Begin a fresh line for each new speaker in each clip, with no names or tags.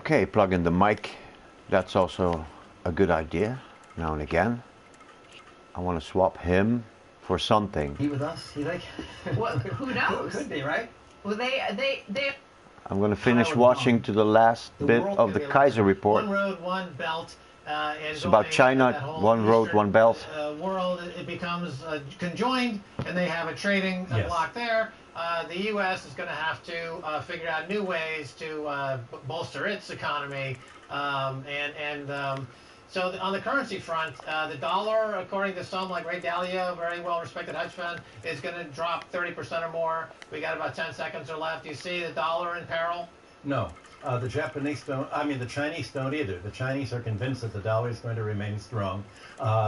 Okay, plug in the mic. That's also a good idea now and again. I want to swap him for something.
He with us, you think?
Well, who knows?
Could be, right?
Well, they.
I'm going to finish watching to the last bit of the Kaiser report.
One road, one belt.
It's about China, one road, one belt.
World, it becomes conjoined, and they have a trading block there. The U.S. is going to have to figure out new ways to bolster its economy, so on the currency front, the dollar, according to some like Ray Dalio, a very well-respected hedge fund, is going to drop 30% or more. We got about 10 seconds or left. Do you see the dollar in peril?
No. The Japanese don't, the Chinese don't either. The Chinese are convinced that the dollar is going to remain strong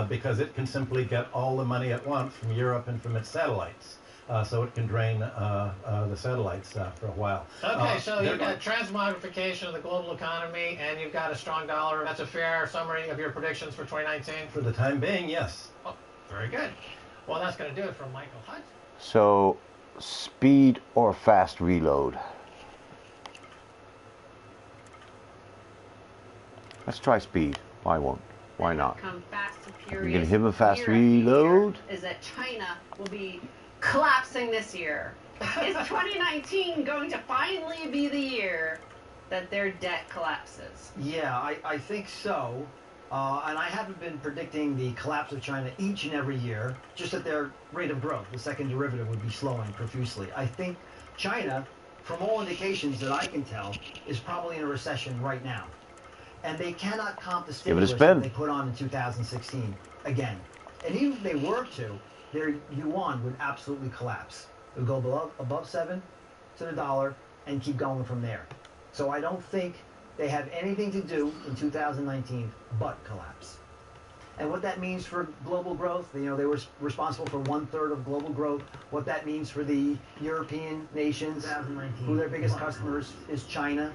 because it can simply get all the money it wants from Europe and from its satellites. So it can drain the satellites for a while.
Okay, so you've got transmogrification of the global economy, and you've got a strong dollar. That's a fair summary of your predictions for 2019?
For the time being, yes.
Oh, very good. Well, that's going to do it from Michael Hutt.
So, speed or fast reload? Let's try speed. Why won't? Why not?
Come fast and furious.
You can hit a fast reload.
Is that China will be collapsing this year? Is 2019 going to finally be the year that their debt collapses?
Yeah, I think so. And I haven't been predicting the collapse of China each and every year, just at their rate of growth. The second derivative would be slowing profusely. I think China, from all indications that I can tell, is probably in a recession right now. And they cannot comp the stimulus that they put on in 2016 again. And even if they were to, their yuan would absolutely collapse. It would go above 7 to the dollar and keep going from there. So I don't think they have anything to do in 2019 but collapse. And what that means for global growth, they were responsible for 1/3 of global growth. What that means for the European nations, who their biggest customers is China.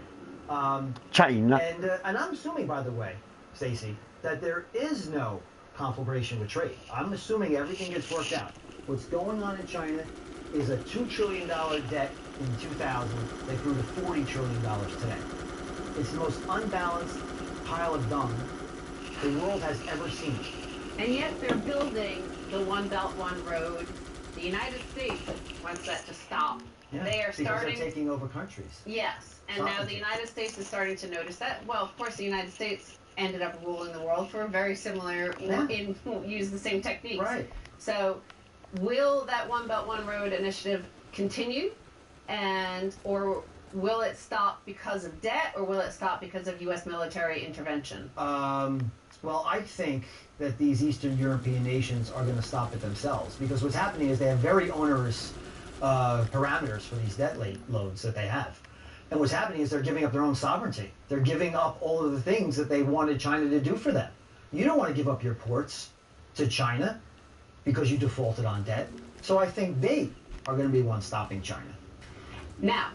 China.
And I'm assuming, by the way, Stacy, that there is no conflagration with trade. I'm assuming everything gets worked out. What's going on in China is a $2 trillion debt in 2000. They grew to $40 trillion today. It's the most unbalanced pile of dung the world has ever seen.
And yet they're building the One Belt, One Road. The United States wants that to stop.
Yeah,
they are
because they're taking over countries.
Yes, and now the United States is starting to notice that. Well, of course, the United States ended up ruling the world for a very similar, use the same techniques.
Right.
So, will that One Belt, One Road initiative continue, or will it stop because of debt, or will it stop because of U.S. military intervention?
Well, I think that these Eastern European nations are going to stop it themselves, because what's happening is they have very onerous parameters for these debt loads that they have. And what's happening is they're giving up their own sovereignty. They're giving up all of the things that they wanted China to do for them. You don't want to give up your ports to China because you defaulted on debt. So I think they are going to be one stopping China.
Now,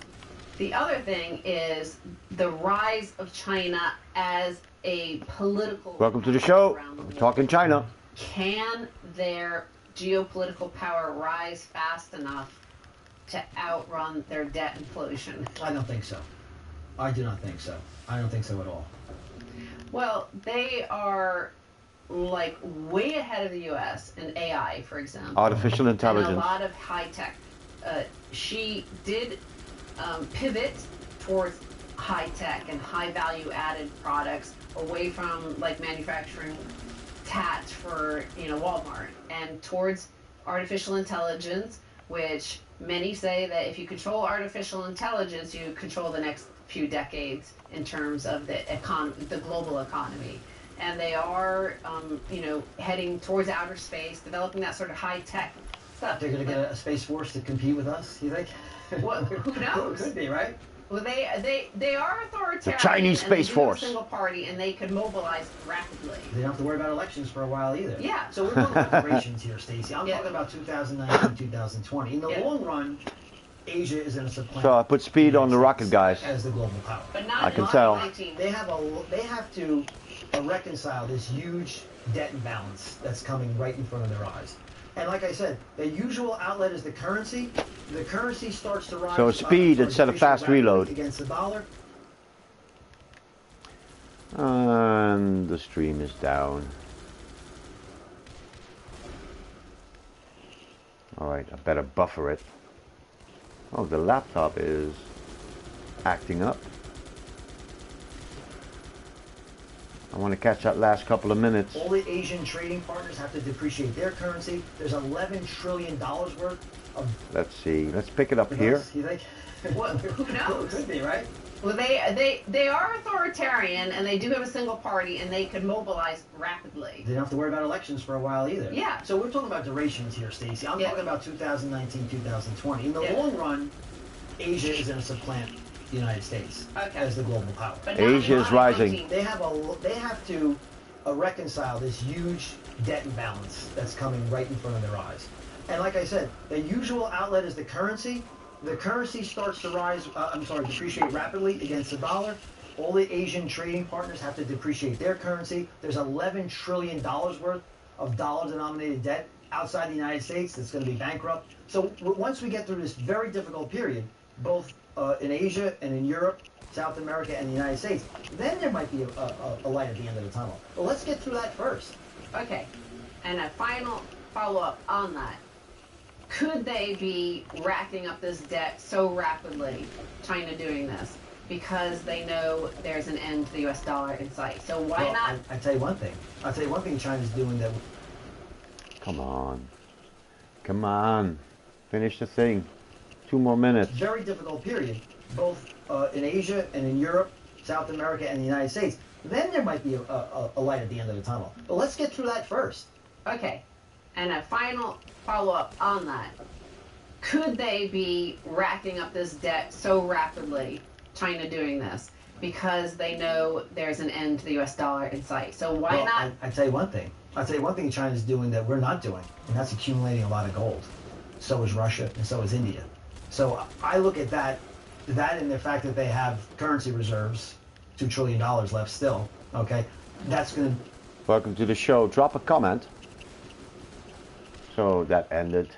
the other thing is the rise of China as a political...
Welcome to the show. We're talking China.
Can their geopolitical power rise fast enough to outrun their debt inflation?
I don't think so. I do not think so. I don't think so at all.
Well, they are like way ahead of the U.S. in AI, for example.
Artificial intelligence.
And a lot of high tech. She did pivot towards high tech and high value added products away from like manufacturing tats for Walmart and towards artificial intelligence, which many say that if you control artificial intelligence, you control the next few decades in terms of the global economy. And they are, heading towards outer space, developing that sort of high-tech stuff.
They're going to get a space force to compete with us, you think?
Well, who knows?
Could be, right?
Well, they are authoritarian.
The Chinese Space Force.
A single party, and they could mobilize rapidly.
They don't have to worry about elections for a while either.
Yeah.
So we're talking operations here, Stacey. I'm talking about 2019, 2020. In the long run, Asia is in a supplant.
So I put speed on the rocket guys.
As the global power.
But not
I can tell.
They have to reconcile this huge debt imbalance that's coming right in front of their eyes. And like I said, the usual outlet is the currency. The currency starts to rise.
So speed instead of fast reload.
Against the dollar.
And the stream is down. Alright, I better buffer it. Oh, the laptop is acting up. I want to catch that last couple of minutes.
All the Asian trading partners have to depreciate their currency. There's $11 trillion worth of...
Let's see. Let's pick it up here.
You think?
Well, who knows?
Could be, right?
Well, they are authoritarian, and they do have a single party, and they can mobilize rapidly.
They don't have to worry about elections for a while either.
Yeah.
So we're talking about durations here, Stacey. I'm talking about 2019, 2020. In the long run, Asia is going to supplant the United States as the global power.
But not
Asia is rising.
They have to reconcile this huge debt imbalance that's coming right in front of their eyes. And like I said, the usual outlet is the currency. The currency starts to depreciate rapidly against the dollar. All the Asian trading partners have to depreciate their currency. There's $11 trillion worth of dollar-denominated debt outside the United States that's going to be bankrupt. So once we get through this very difficult period, both in Asia and in Europe, South America, and the United States, then there might be a light at the end of the tunnel. But let's get through that first.
Okay, and a final follow-up on that. Could they be racking up this debt so rapidly, China doing this, because they know there's an end to the U.S. dollar in sight? So why not?
I tell you one thing. I'll tell you one thing China's doing that...
Come on. Come on. Finish the thing. 2 more minutes.
Very difficult period, both in Asia and in Europe, South America, and the United States. Then there might be a light at the end of the tunnel. But let's get through that first.
Okay, and a final follow-up on that. Could they be racking up this debt so rapidly, China doing this, because they know there's an end to the U.S. dollar in sight? So why not?
I tell you one thing. I'll tell you one thing China's doing that we're not doing, and that's accumulating a lot of gold. So is Russia, and so is India. So I look at that and the fact that they have currency reserves, $2 trillion left still, okay? That's going to...
Welcome to the show. Drop a comment. So that ended.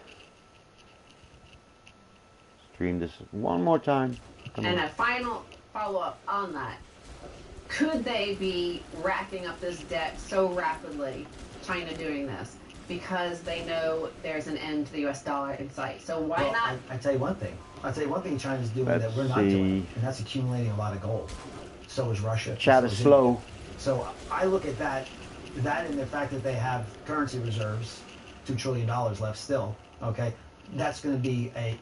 Stream this one more time. Come
And
on.
a final follow-up on that. Could they be racking up this debt so rapidly, China doing this, because they know there's an end to the U.S. dollar in sight? So why not?
I tell you one thing. I'll tell you one thing China's doing
Let's
that we're not
see.
doing, and that's accumulating a lot of gold. So is Russia.
Chat
so
is
is
slow.
India. So I look at that and the fact that they have currency reserves, $2 trillion left still, okay? That's going to be a...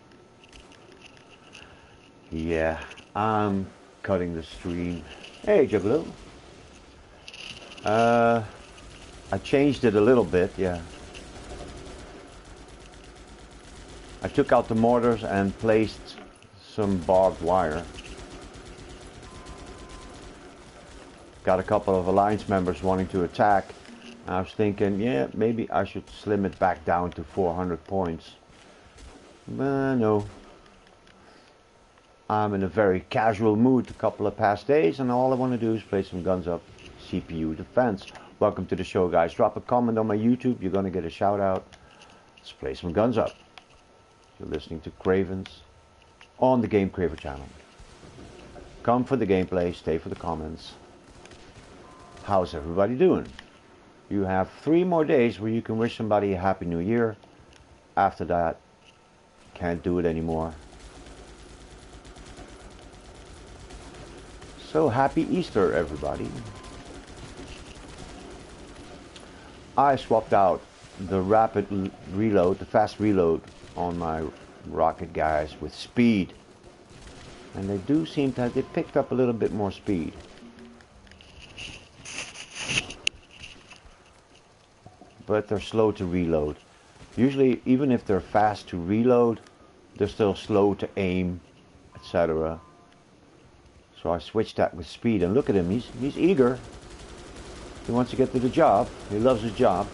Yeah, I'm cutting the stream. Hey, Jablu. I changed it a little bit, yeah. I took out the mortars and placed some barbed wire. Got a couple of alliance members wanting to attack. I was thinking, yeah, maybe I should slim it back down to 400 points. But no. I'm in a very casual mood a couple of past days, and all I want to do is play some guns up CPU defense. Welcome to the show, guys. Drop a comment on my YouTube. You're going to get a shout out. Let's play some guns up. You're listening to Kravens on the Game Craver channel. Come for the gameplay, stay for the comments. How's everybody doing? You have 3 more days where you can wish somebody a Happy New Year. After that, can't do it anymore. So happy Easter, everybody. I swapped out the rapid reload, the fast reload on my rocket guys with speed. And they do seem to have, they picked up a little bit more speed. But they're slow to reload. Usually, even if they're fast to reload, they're still slow to aim, etc. So I switched that with speed, and look at him, he's eager. He wants to get to the job. He loves his job,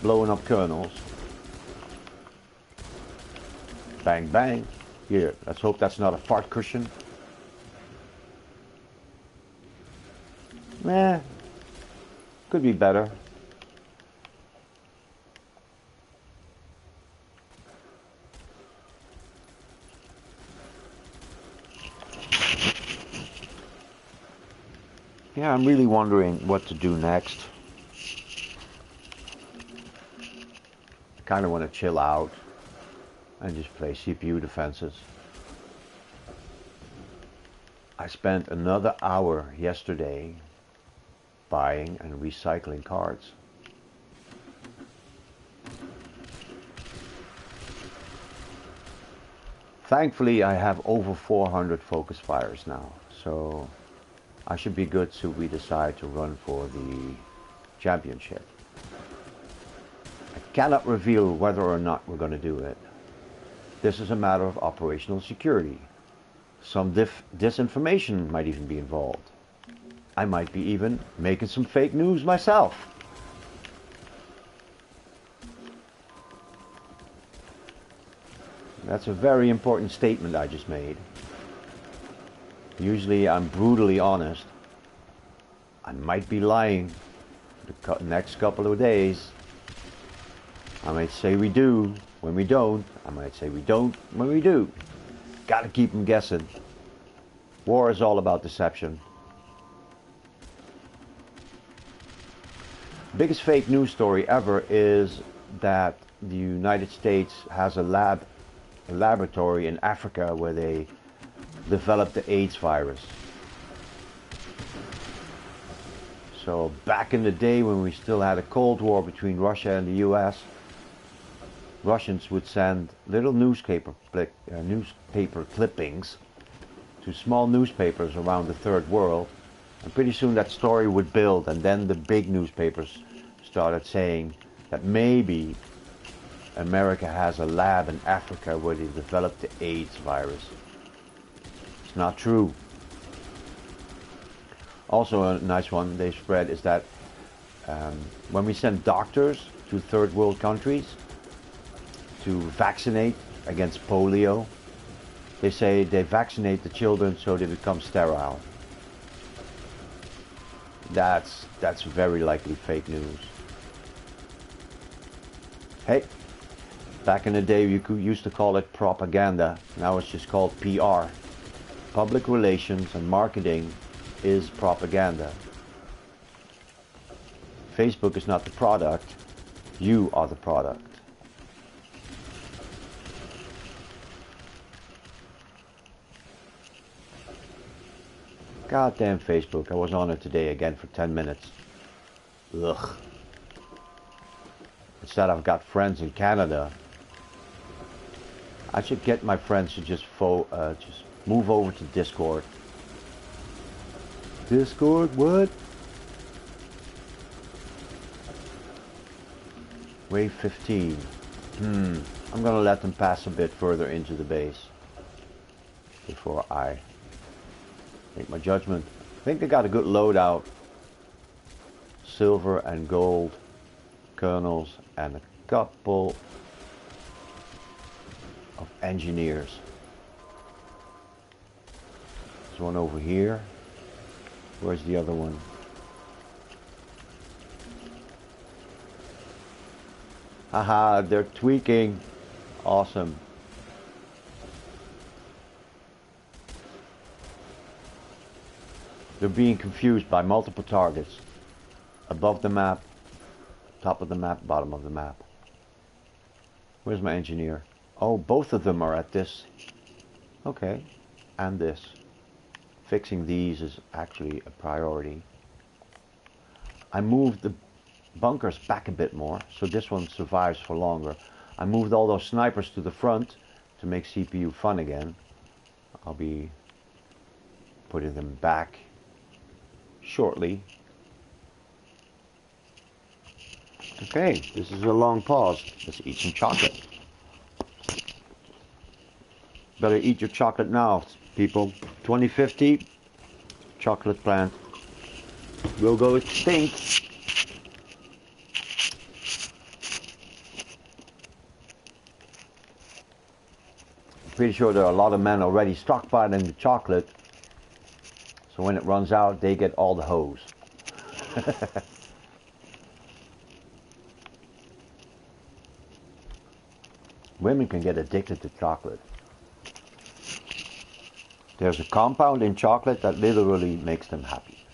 blowing up kernels. Bang, bang. Here, let's hope that's not a fart cushion. Nah, could be better. Yeah, I'm really wondering what to do next. I kind of want to chill out and just play CPU defenses. I spent another hour yesterday buying and recycling cards. Thankfully, I have over 400 focus fires now, so I should be good should we decide to run for the championship. I cannot reveal whether or not we're going to do it. This is a matter of operational security. Some disinformation might even be involved. I might be even making some fake news myself. That's a very important statement I just made. Usually I'm brutally honest. I might be lying the next couple of days. I might say we do when we don't. I might say we don't when we do. Gotta keep them guessing. War is all about deception. Biggest fake news story ever is that the United States has a laboratory in Africa where they developed the AIDS virus. So back in the day when we still had a Cold War between Russia and the US, Russians would send little newspaper clippings to small newspapers around the third world, and pretty soon that story would build, and then the big newspapers started saying that maybe America has a lab in Africa where they developed the AIDS virus. It's not true. Also a nice one they spread is that when we send doctors to third world countries to vaccinate against polio, they say they vaccinate the children so they become sterile. That's very likely fake news. Hey, back in the day you used to call it propaganda. Now it's just called PR. Public relations and marketing is propaganda. Facebook is not the product. You are the product. Goddamn Facebook. I was on it today again for 10 minutes. Ugh. Instead I've got friends in Canada. I should get my friends to just move over to Discord. Discord? What? Wave 15. I'm gonna let them pass a bit further into the base before I make my judgment. I think they got a good loadout. Silver and gold kernels and a couple of engineers. There's one over here. Where's the other one? Haha, they're tweaking. Awesome. They're being confused by multiple targets. Above the map, top of the map, bottom of the map. Where's my engineer? Oh, both of them are at this. Okay. And this. Fixing these is actually a priority. I moved the bunkers back a bit more, so this one survives for longer. I moved all those snipers to the front to make CPU fun again. I'll be putting them back shortly. Okay, this is a long pause. Let's eat some chocolate. Better eat your chocolate now, people. 2050, chocolate plant will go extinct. Pretty sure there are a lot of men already stockpiling the chocolate, so when it runs out, they get all the hose. Women can get addicted to chocolate. There's a compound in chocolate that literally makes them happy.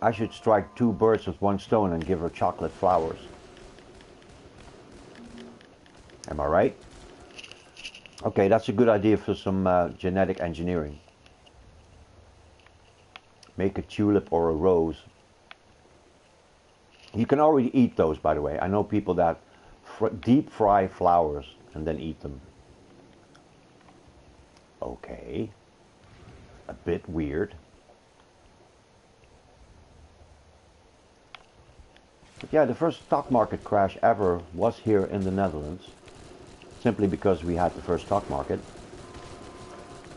I should strike two birds with one stone and give her chocolate flowers. Am I right? Okay, that's a good idea for some genetic engineering. Make a tulip or a rose. You can already eat those, by the way. I know people that deep fry flowers and then eat them. Okay. A bit weird. But yeah, the first stock market crash ever was here in the Netherlands. Simply because we had the first stock market.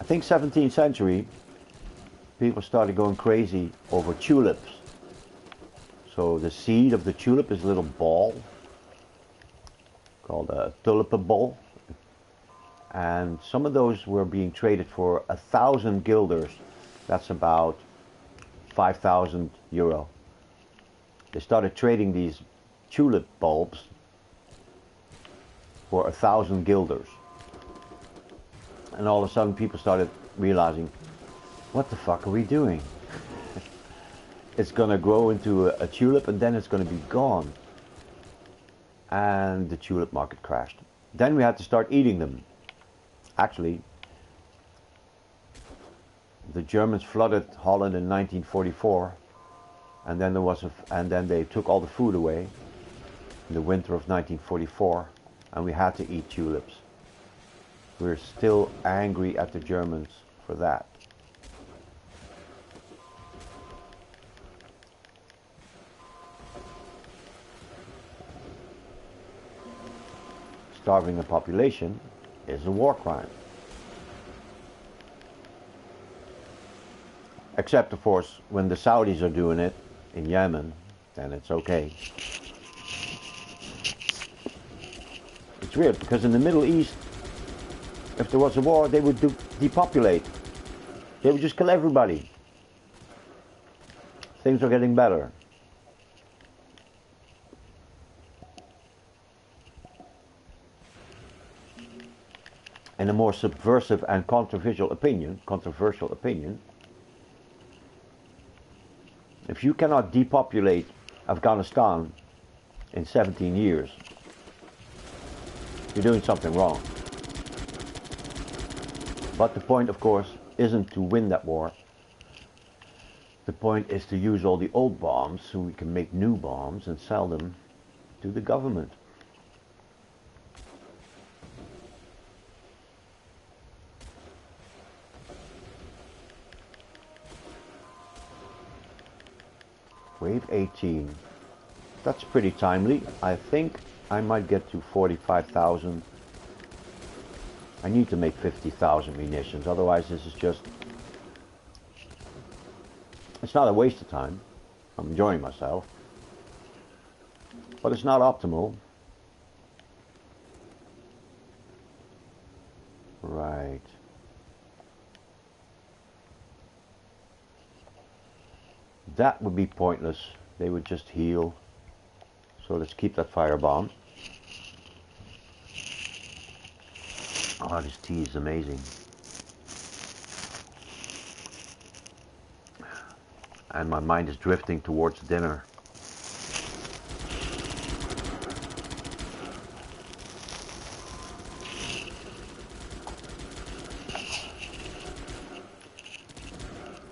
I think 17th century, people started going crazy over tulips. So the seed of the tulip is a little ball called a tulpenbol. And some of those were being traded for 1,000 guilders. That's about 5,000 euro. They started trading these tulip bulbs for 1,000 guilders. And all of a sudden people started realizing, what the fuck are we doing? It's going to grow into a tulip and then it's going to be gone. And the tulip market crashed. Then we had to start eating them. Actually, the Germans flooded Holland in 1944, and then they took all the food away in the winter of 1944, and we had to eat tulips. We're still angry at the Germans for that. Starving a population is a war crime. Except, of course, when the Saudis are doing it in Yemen, then it's okay. It's weird, because in the Middle East, if there was a war, they would depopulate. They would just kill everybody. Things are getting better. In a more subversive and controversial opinion, if you cannot depopulate Afghanistan in 17 years, you're doing something wrong. But the point, of course, isn't to win that war. The point is to use all the old bombs so we can make new bombs and sell them to the government. Wave 18. That's pretty timely. I think I might get to 45,000. I need to make 50,000 munitions, otherwise this is just... It's not a waste of time. I'm enjoying myself. But it's not optimal. Right. That would be pointless. They would just heal. So let's keep that firebomb. Oh, this tea is amazing. And my mind is drifting towards dinner.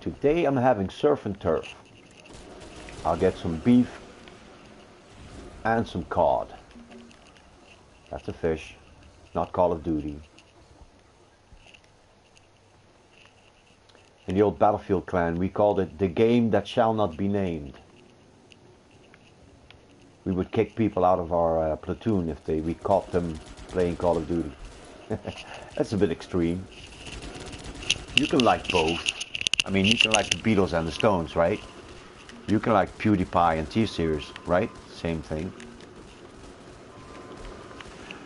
Today I'm having surf and turf. I'll get some beef and some cod. That's a fish, not Call of Duty. In the old Battlefield clan, we called it the game that shall not be named. We would kick people out of our platoon if we caught them playing Call of Duty. That's a bit extreme. You can like both. I mean, you can like the Beatles and the Stones, right? You can like PewDiePie and T-Series, right? Same thing.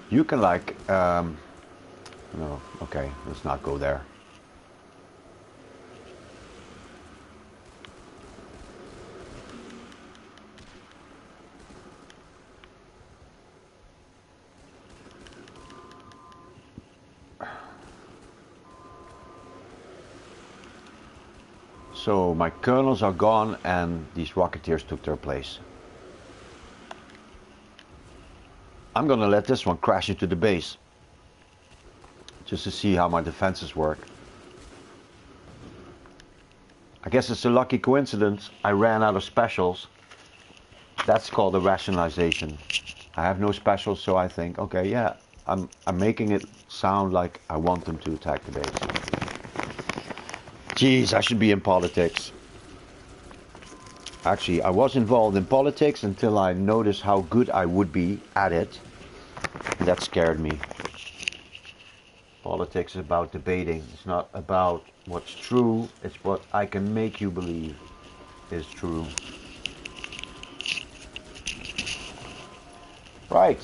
You can like, no, okay, let's not go there. So my kernels are gone and these Rocketeers took their place. I'm gonna let this one crash into the base just to see how my defenses work. I guess it's a lucky coincidence I ran out of specials. That's called a rationalization. I have no specials, so I think, okay, yeah, I'm making it sound like I want them to attack the base. Jeez, I should be in politics. Actually, I was involved in politics until I noticed how good I would be at it. And that scared me. Politics is about debating. It's not about what's true. It's what I can make you believe is true. Right.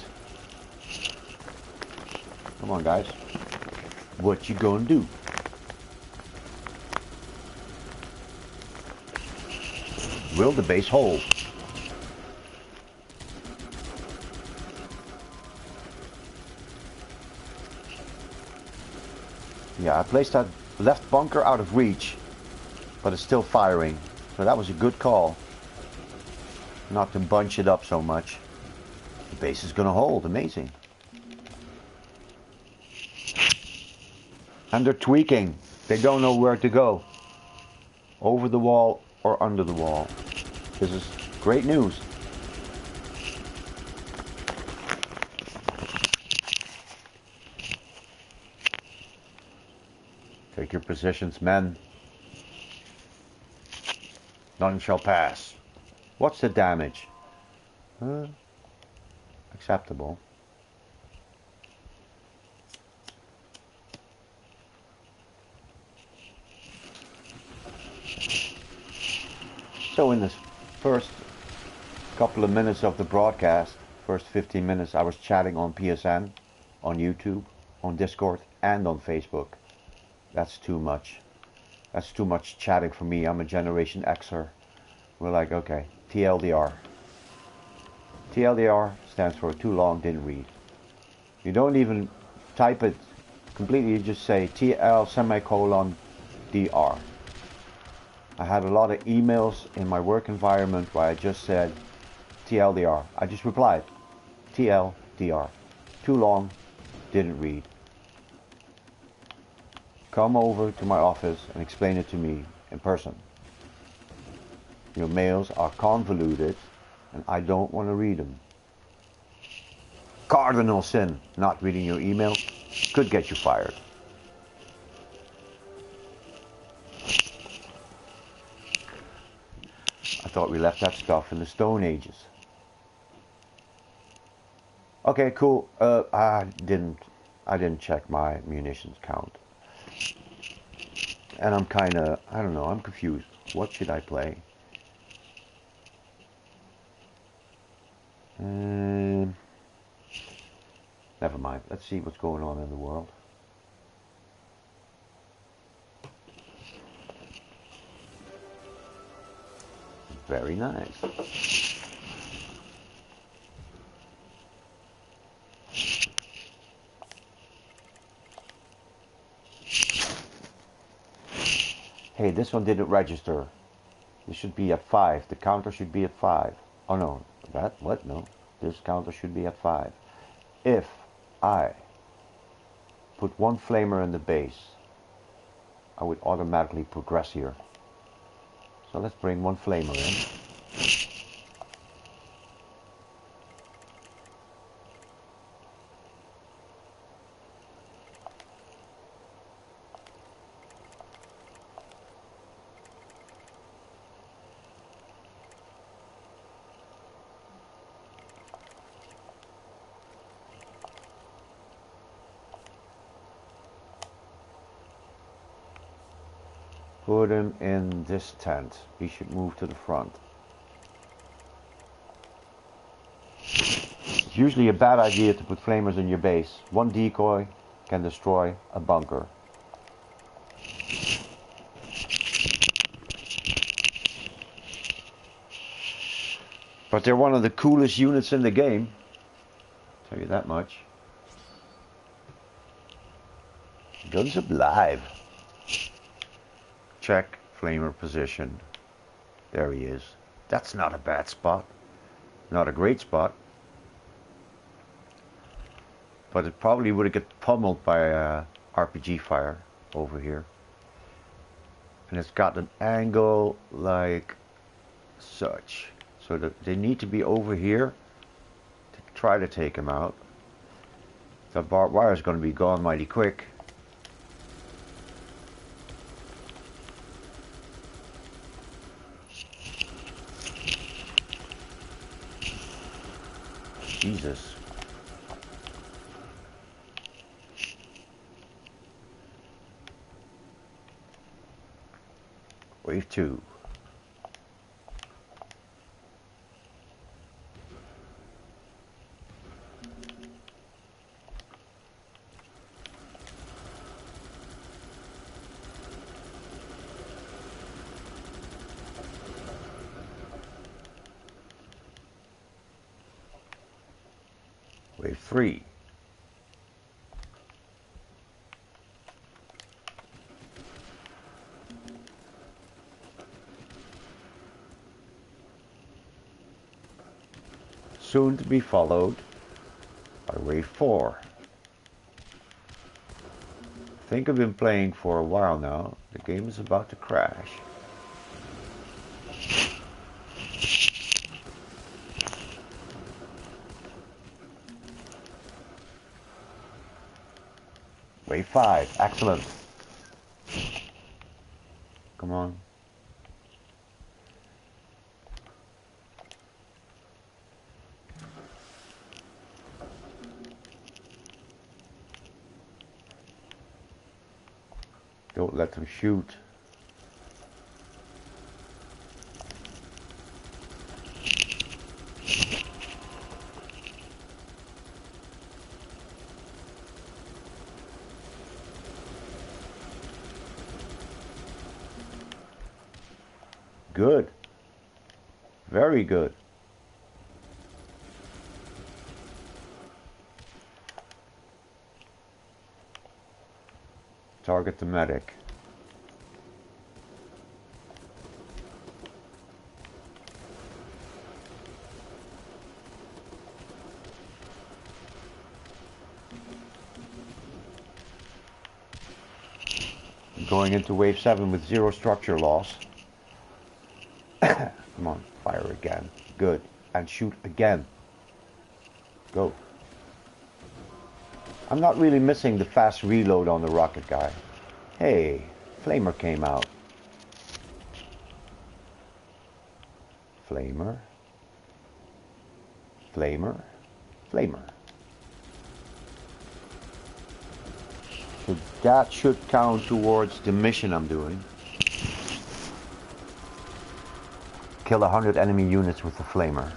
Come on, guys. What you gonna do? Will the base hold? Yeah, I placed that left bunker out of reach, but it's still firing. So that was a good call. Not to bunch it up so much. The base is gonna hold, amazing. And they're tweaking. They don't know where to go. Over the wall or under the wall. This is great news. Take your positions, men. None shall pass. What's the damage? Acceptable. So in this first couple of minutes of the broadcast, first 15 minutes, I was chatting on PSN, on YouTube, on Discord, and on Facebook. That's too much. That's too much chatting for me. I'm a Generation Xer. We're like, okay, TLDR. TLDR stands for too long, didn't read. You don't even type it completely, you just say TL semicolon DR. I had a lot of emails in my work environment where I just said TLDR. I just replied TLDR. Too long, didn't read. Come over to my office and explain it to me in person. Your mails are convoluted and I don't want to read them. Cardinal sin, not reading your email could get you fired. I thought we left that stuff in the Stone Ages. Okay, cool. I didn't check my munitions count. And I'm kinda, I don't know, I'm confused. What should I play? Never mind. Let's see what's going on in the world. Very nice. Hey, this one didn't register. This should be at 5. The counter should be at 5. Oh no, what? No. This counter should be at 5. If I put one flamer in the base, I would automatically progress here. So let's bring one flamer in. Put him in this tent. He should move to the front. It's usually a bad idea to put flamers in your base. One decoy can destroy a bunker. But they're one of the coolest units in the game. Tell you that much. Guns Up Live. Check Flamer position. There he is. That's not a bad spot. Not a great spot. But it probably would have got pummeled by RPG fire over here. And it's got an angle like such. So that they need to be over here to try to take him out. The barbed wire is going to be gone mighty quick. Jesus. Wave 2. Wave 3. Soon to be followed by wave 4. I think I've been playing for a while now. The game is about to crash. Wave 5, excellent. Come on. Don't let them shoot. Good. Very good. Target the medic. Going into wave 7 with 0 structure loss. Come on, fire again. Good. And shoot again. Go. I'm not really missing the fast reload on the rocket guy. Hey, Flamer came out. Flamer. Flamer. Flamer. So that should count towards the mission I'm doing. Kill 100 enemy units with the Flamer.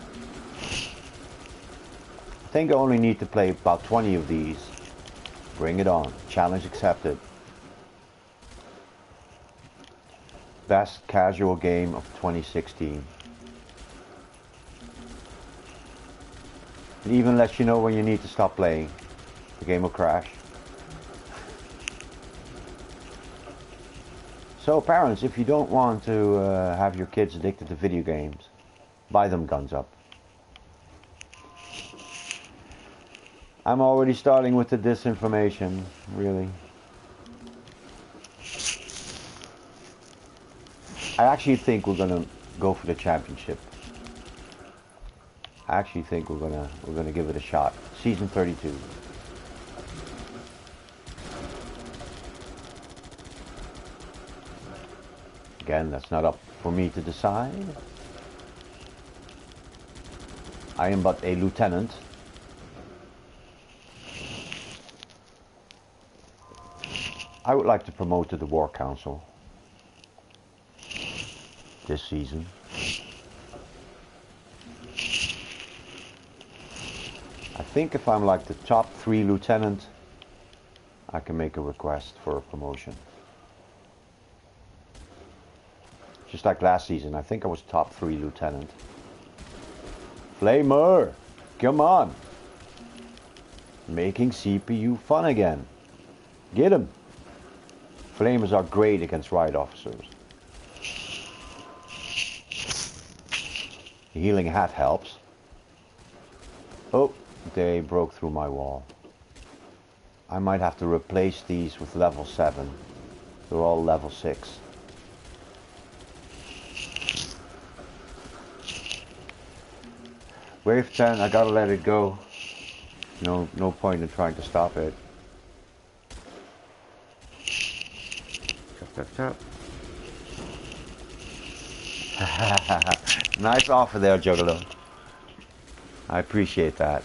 I think I only need to play about 20 of these. Bring it on. Challenge accepted. Best casual game of 2016. It even lets you know when you need to stop playing. The game will crash. So parents, if you don't want to have your kids addicted to video games, buy them Guns Up. I'm already starting with the disinformation, really. I actually think we're gonna go for the championship. I actually think we're gonna give it a shot. Season 32. Again, that's not up for me to decide. I am but a lieutenant. I would like to promote to the War Council this season. I think if I'm like the top 3 lieutenant, I can make a request for a promotion. Just like last season, I think I was top 3 lieutenant. Flamer, come on. Making CPU fun again. Get him. Flamers are great against riot officers. The healing hat helps. Oh, they broke through my wall. I might have to replace these with level 7. They're all level 6. Wave 10, I gotta let it go. No point in trying to stop it. Chop, chop, chop. Nice offer there, Juggalo. I appreciate that.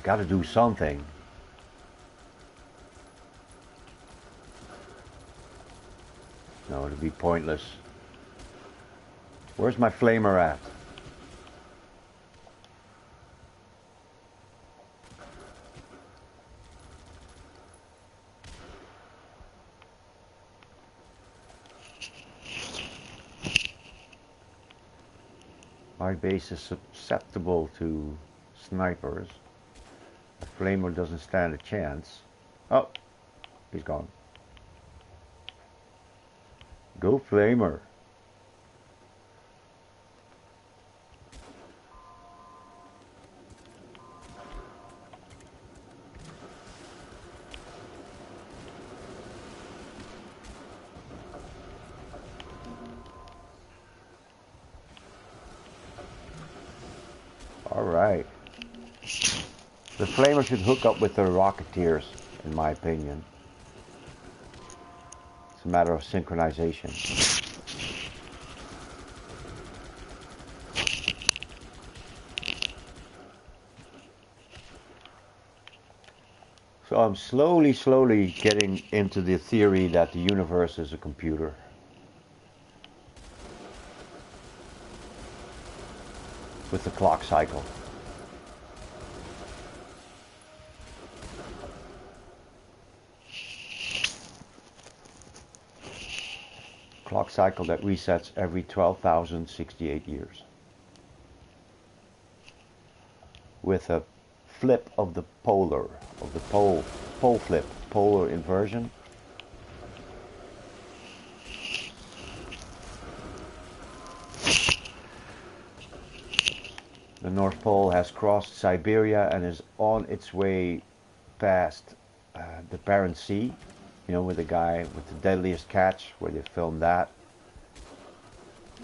Got to do something. No, it'd be pointless. Where's my flamer at? My base is susceptible to snipers. The flamer doesn't stand a chance. Oh, he's gone. Go flamer. All right. The flamer should hook up with the rocketeers, in my opinion. It's a matter of synchronization. So I'm slowly getting into the theory that the universe is a computer. With the clock cycle. Clock cycle that resets every 12,068 years. With a flip of the polar, of the pole flip, polar inversion. The North Pole has crossed Siberia and is on its way past the Barents Sea. You know, with the guy with the deadliest catch, where they filmed that.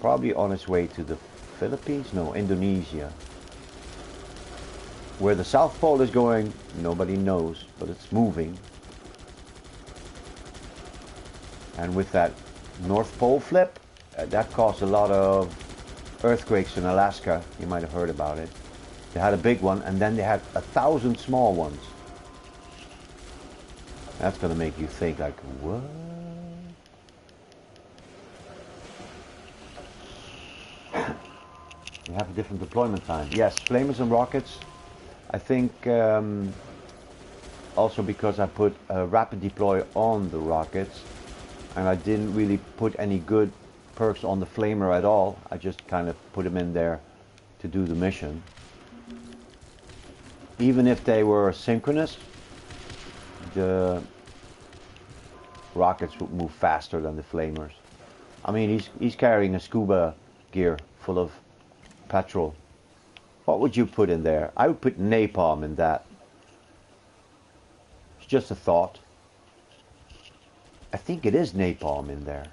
Probably on its way to the Philippines? No, Indonesia. Where the South Pole is going, nobody knows, but it's moving. And with that North Pole flip, that caused a lot of earthquakes in Alaska. You might have heard about it. They had a big one, and then they had 1,000 small ones. That's going to make you think, like, what? You have a different deployment time. Yes, flamers and rockets. I think also because I put a rapid deploy on the rockets, and I didn't really put any good perks on the flamer at all. I just kind of put them in there to do the mission. Even if they were synchronous, the rockets would move faster than the flamers. I mean, he's carrying a scuba gear full of petrol. What would you put in there? I would put napalm in that. It's just a thought. I think it is napalm in there.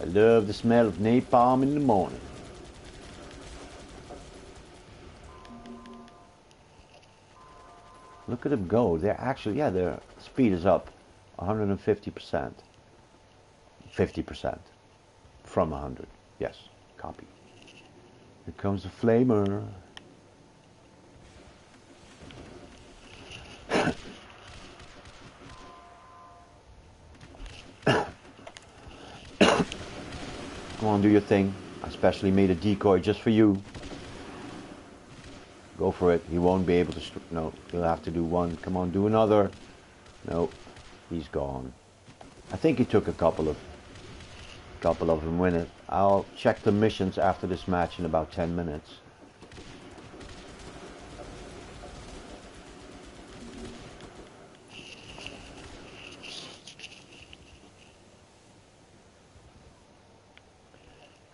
I love the smell of napalm in the morning. Look at them go. They're actually, yeah, their speed is up 150%. 50% from 100. Yes, copy. Here comes the flamer. Come on, do your thing. I specially made a decoy just for you. Go for it. He won't be able to. No, he'll have to do one. Come on, do another. No, he's gone. I think he took a couple of them with it. I'll check the missions after this match in about 10 minutes.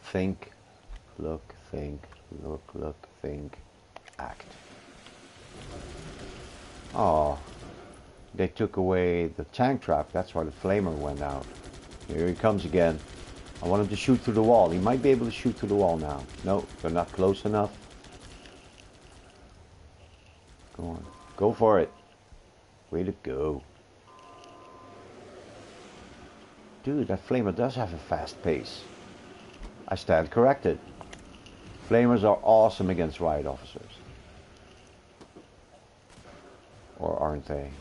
Think, look, think, look, think, act. Oh, they took away the tank trap. That's why the flamer went out. Here he comes again. I want him to shoot through the wall. He might be able to shoot through the wall now. No, they're not close enough. Go on. Go for it. Way to go. Dude, that flamer does have a fast pace. I stand corrected. Flamers are awesome against riot officers. Or aren't they?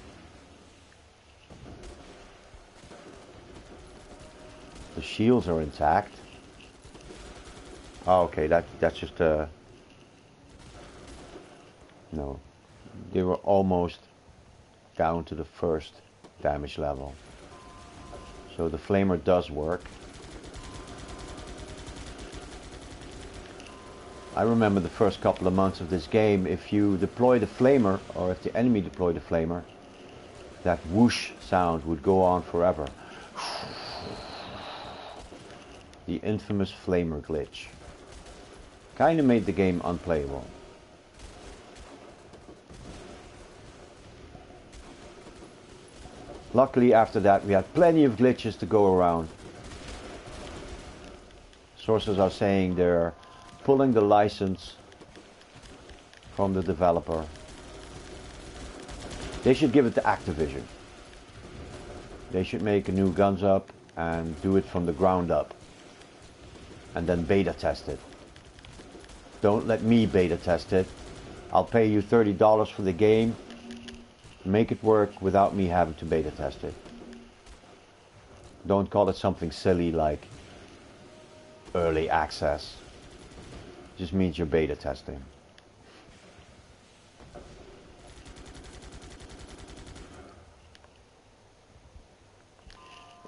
The shields are intact. Oh, okay, that's just a... No. They were almost down to the first damage level. So the flamer does work. I remember the first couple of months of this game, if you deploy the flamer, or if the enemy deployed the flamer, that whoosh sound would go on forever. The infamous flamer glitch. Kinda made the game unplayable. Luckily after that we had plenty of glitches to go around. Sources are saying they're pulling the license from the developer. They should give it to Activision. They should make a new Guns Up and do it from the ground up. And then beta test it. Don't let me beta test it. I'll pay you $30 for the game. Make it work without me having to beta test it. Don't call it something silly like early access. Just means you're beta testing.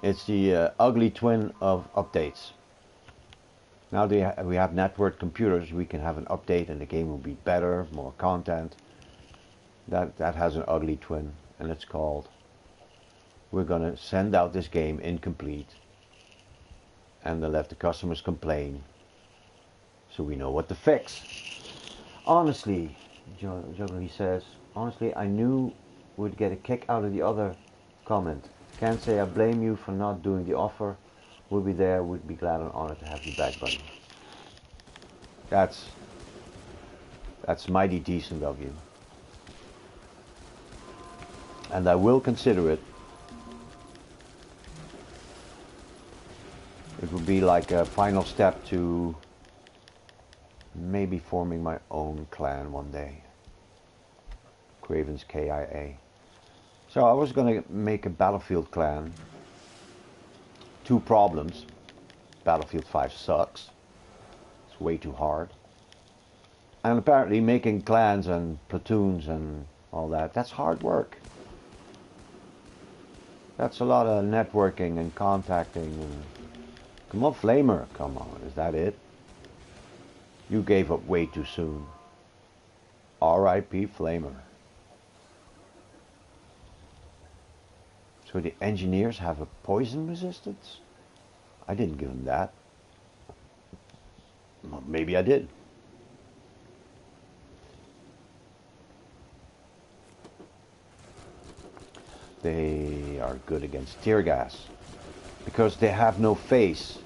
It's the ugly twin of updates. Now we have networked computers, we can have an update and the game will be better, more content. That has an ugly twin, and it's called, we're gonna send out this game incomplete and then let the customers complain so we know what to fix. Honestly, Juggler, he says, honestly I knew we'd get a kick out of the other comment. Can't say I blame you for not doing the offer. We'll be there, we'd be glad and honored to have you back, buddy. That's mighty decent of you. And I will consider it. It would be like a final step to maybe forming my own clan one day. Kravens, KIA. So I was going to make a Battlefield clan. Two problems. Battlefield 5 sucks. It's way too hard. And apparently making clans and platoons and all that, that's hard work. That's a lot of networking and contacting. And come on, Flamer. Come on, is that it? You gave up way too soon. R.I.P. Flamer. So the engineers have a poison resistance? I didn't give them that. Well, maybe I did. They are good against tear gas because they have no face.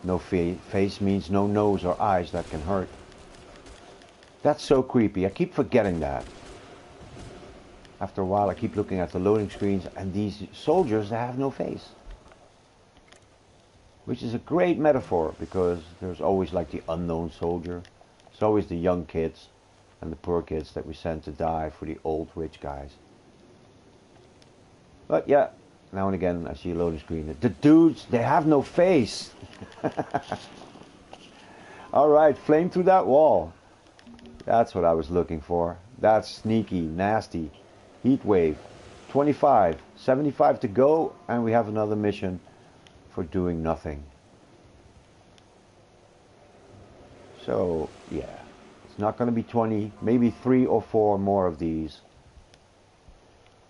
No face means no nose or eyes that can hurt. That's so creepy. I keep forgetting that. After a while I keep looking at the loading screens and these soldiers, they have no face. Which is a great metaphor because there's always like the unknown soldier. It's always the young kids and the poor kids that we send to die for the old rich guys. But yeah, now and again I see a loading screen. The dudes, they have no face. Alright, flame through that wall. That's what I was looking for. That's sneaky, nasty. Heat wave. 25. 75 to go, and we have another mission for doing nothing. So, yeah. It's not going to be 20, maybe 3 or 4 more of these.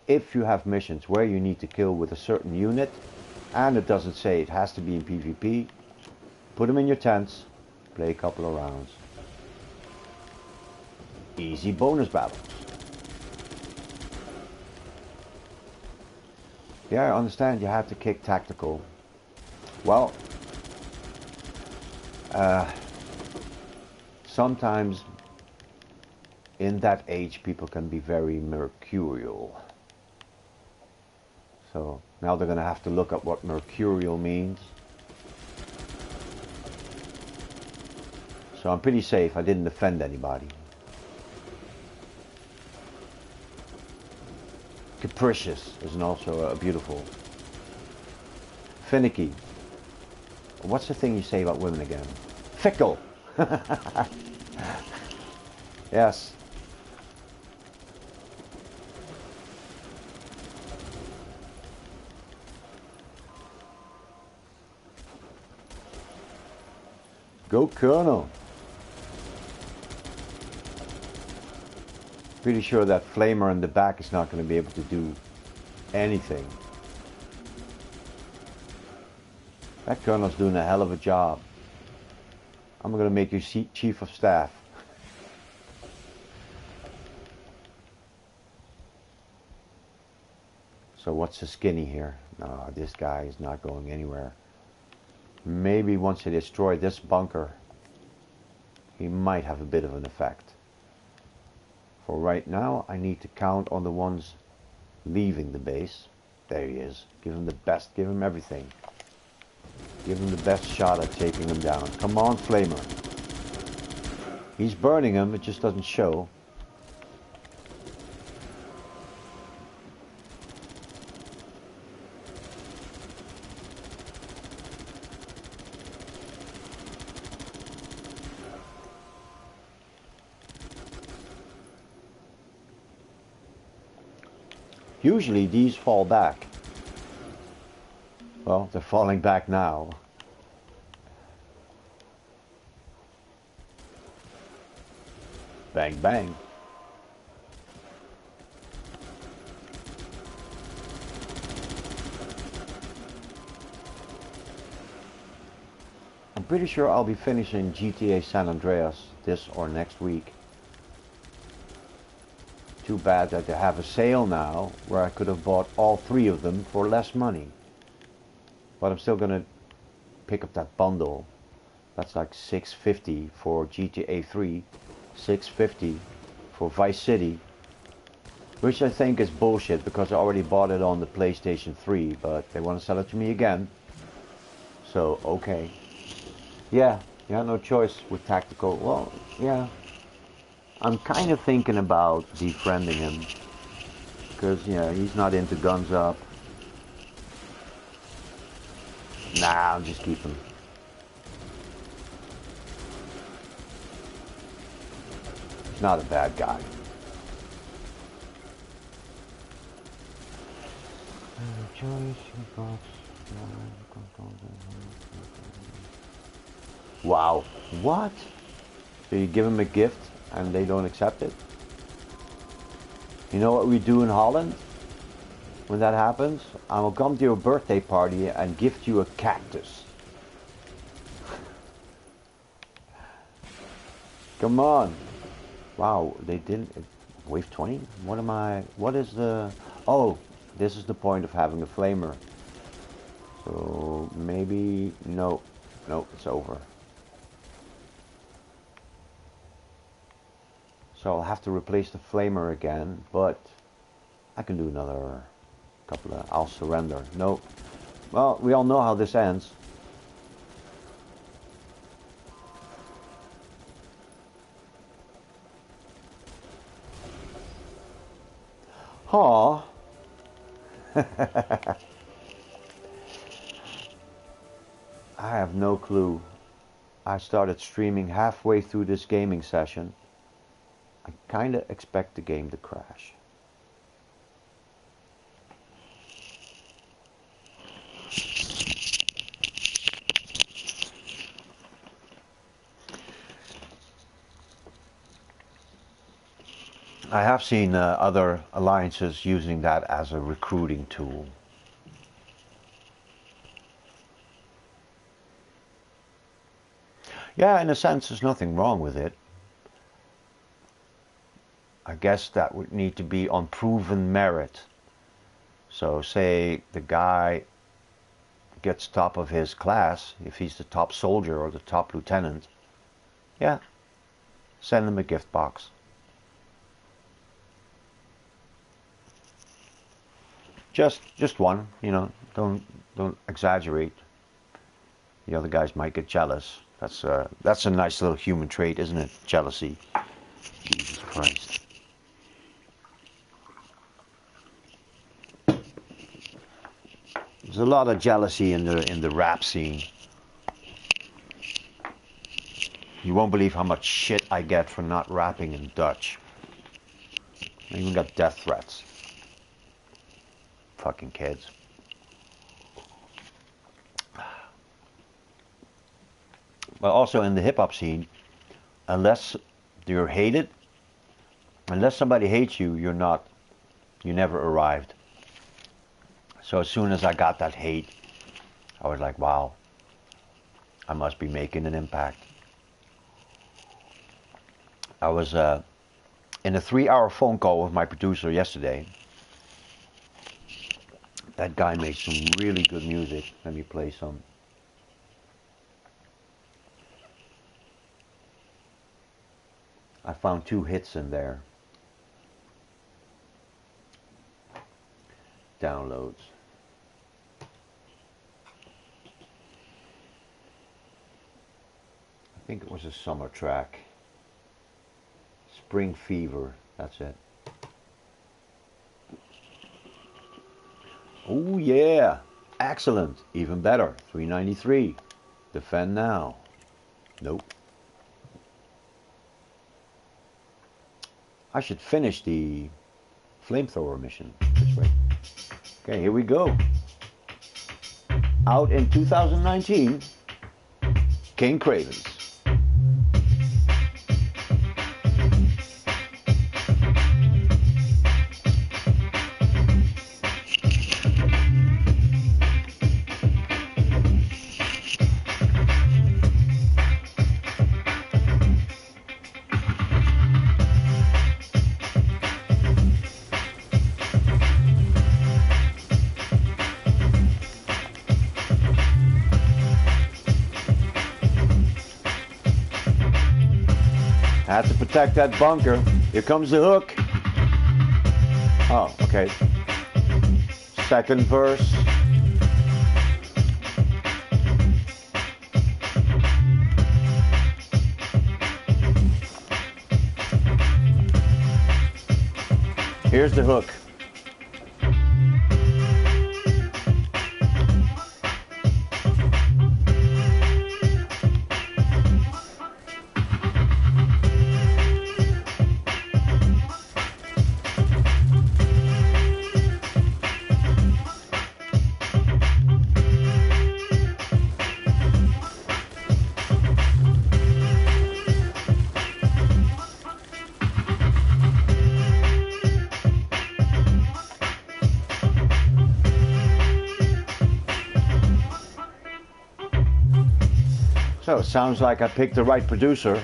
If you have missions where you need to kill with a certain unit, and it doesn't say it has to be in PvP, put them in your tents, play a couple of rounds. Easy bonus battles. Yeah, I understand you have to kick tactical. Well, sometimes in that age people can be very mercurial. So now they're going to have to look up what mercurial means. So I'm pretty safe. I didn't offend anybody. Capricious is also a beautiful. Finicky. What's the thing you say about women again? Fickle. Yes. Go Colonel. Pretty sure that flamer in the back is not going to be able to do anything. That Colonel's doing a hell of a job. I'm going to make you Chief of Staff. So what's the skinny here? No, this guy is not going anywhere. Maybe once they destroy this bunker, he might have a bit of an effect. For right now, I need to count on the ones leaving the base. There he is. Give him the best. Give him everything. Give him the best shot at taking him down. Come on, Flamer. He's burning him. It just doesn't show. Usually these fall back. Well, they're falling back now. Bang, bang. I'm pretty sure I'll be finishing GTA San Andreas this or next week. Too bad that they have a sale now where I could have bought all 3 of them for less money. But I'm still gonna pick up that bundle. That's like $6.50 for GTA 3, $6.50 for Vice City, which I think is bullshit because I already bought it on the PlayStation 3, but they want to sell it to me again. So okay. Yeah, you have no choice with tactical. Well, yeah. I'm kind of thinking about defriending him because, yeah, he's not into guns up. Nah, I'll just keep him. He's not a bad guy. Wow. What? So you give him a gift and they don't accept it? You know what we do in Holland when that happens? I will come to your birthday party and gift you a cactus. Come on. Wow, they didn't. Wave 20? What is the... Oh, this is the point of having a flamer. So maybe... No, it's over. So I'll have to replace the flamer again, but I can do another couple of... I'll surrender. No. Well, we all know how this ends. Aw. I have no clue. I started streaming halfway through this gaming session. kind of expect the game to crash. I have seen other alliances using that as a recruiting tool. Yeah, in a sense, there's nothing wrong with it. I guess that would need to be on proven merit. So say the guy gets top of his class, if he's the top soldier or the top lieutenant, yeah, send him a gift box. Just one, you know, don't exaggerate. The other guys might get jealous. That's a nice little human trait, isn't it? Jealousy. Jesus Christ. There's a lot of jealousy in the rap scene. You won't believe how much shit I get for not rapping in Dutch. I even got death threats. Fucking kids. But also in the hip-hop scene, unless you're hated, unless somebody hates you, you never arrived. So as soon as I got that hate, I was like, wow, I must be making an impact. I was in a 3-hour phone call with my producer yesterday. That guy makes some really good music. Let me play some. I found 2 hits in there. Downloads. I think it was a summer track. Spring Fever, that's it. Oh yeah, excellent, even better, 393. Defend now. Nope. I should finish the flamethrower mission this way. Okay, here we go. Out in 2019, King Kravens. Had to protect that bunker. Here comes the hook. Oh, okay. Second verse. Here's the hook. So, sounds like I picked the right producer.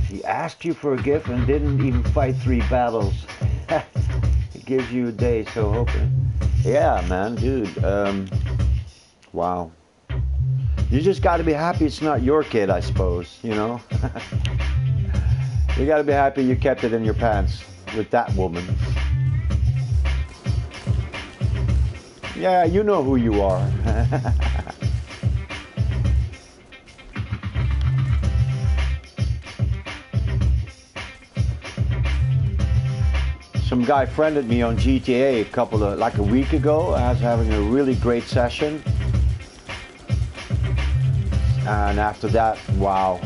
He asked you for a gift and didn't even fight 3 battles. He gives you a day, so hoping. Yeah, man, dude. Wow. You just got to be happy it's not your kid, I suppose, you know? You got to be happy you kept it in your pants with that woman. Yeah, you know who you are. Some guy friended me on GTA like a week ago. I was having a really great session. And after that, wow.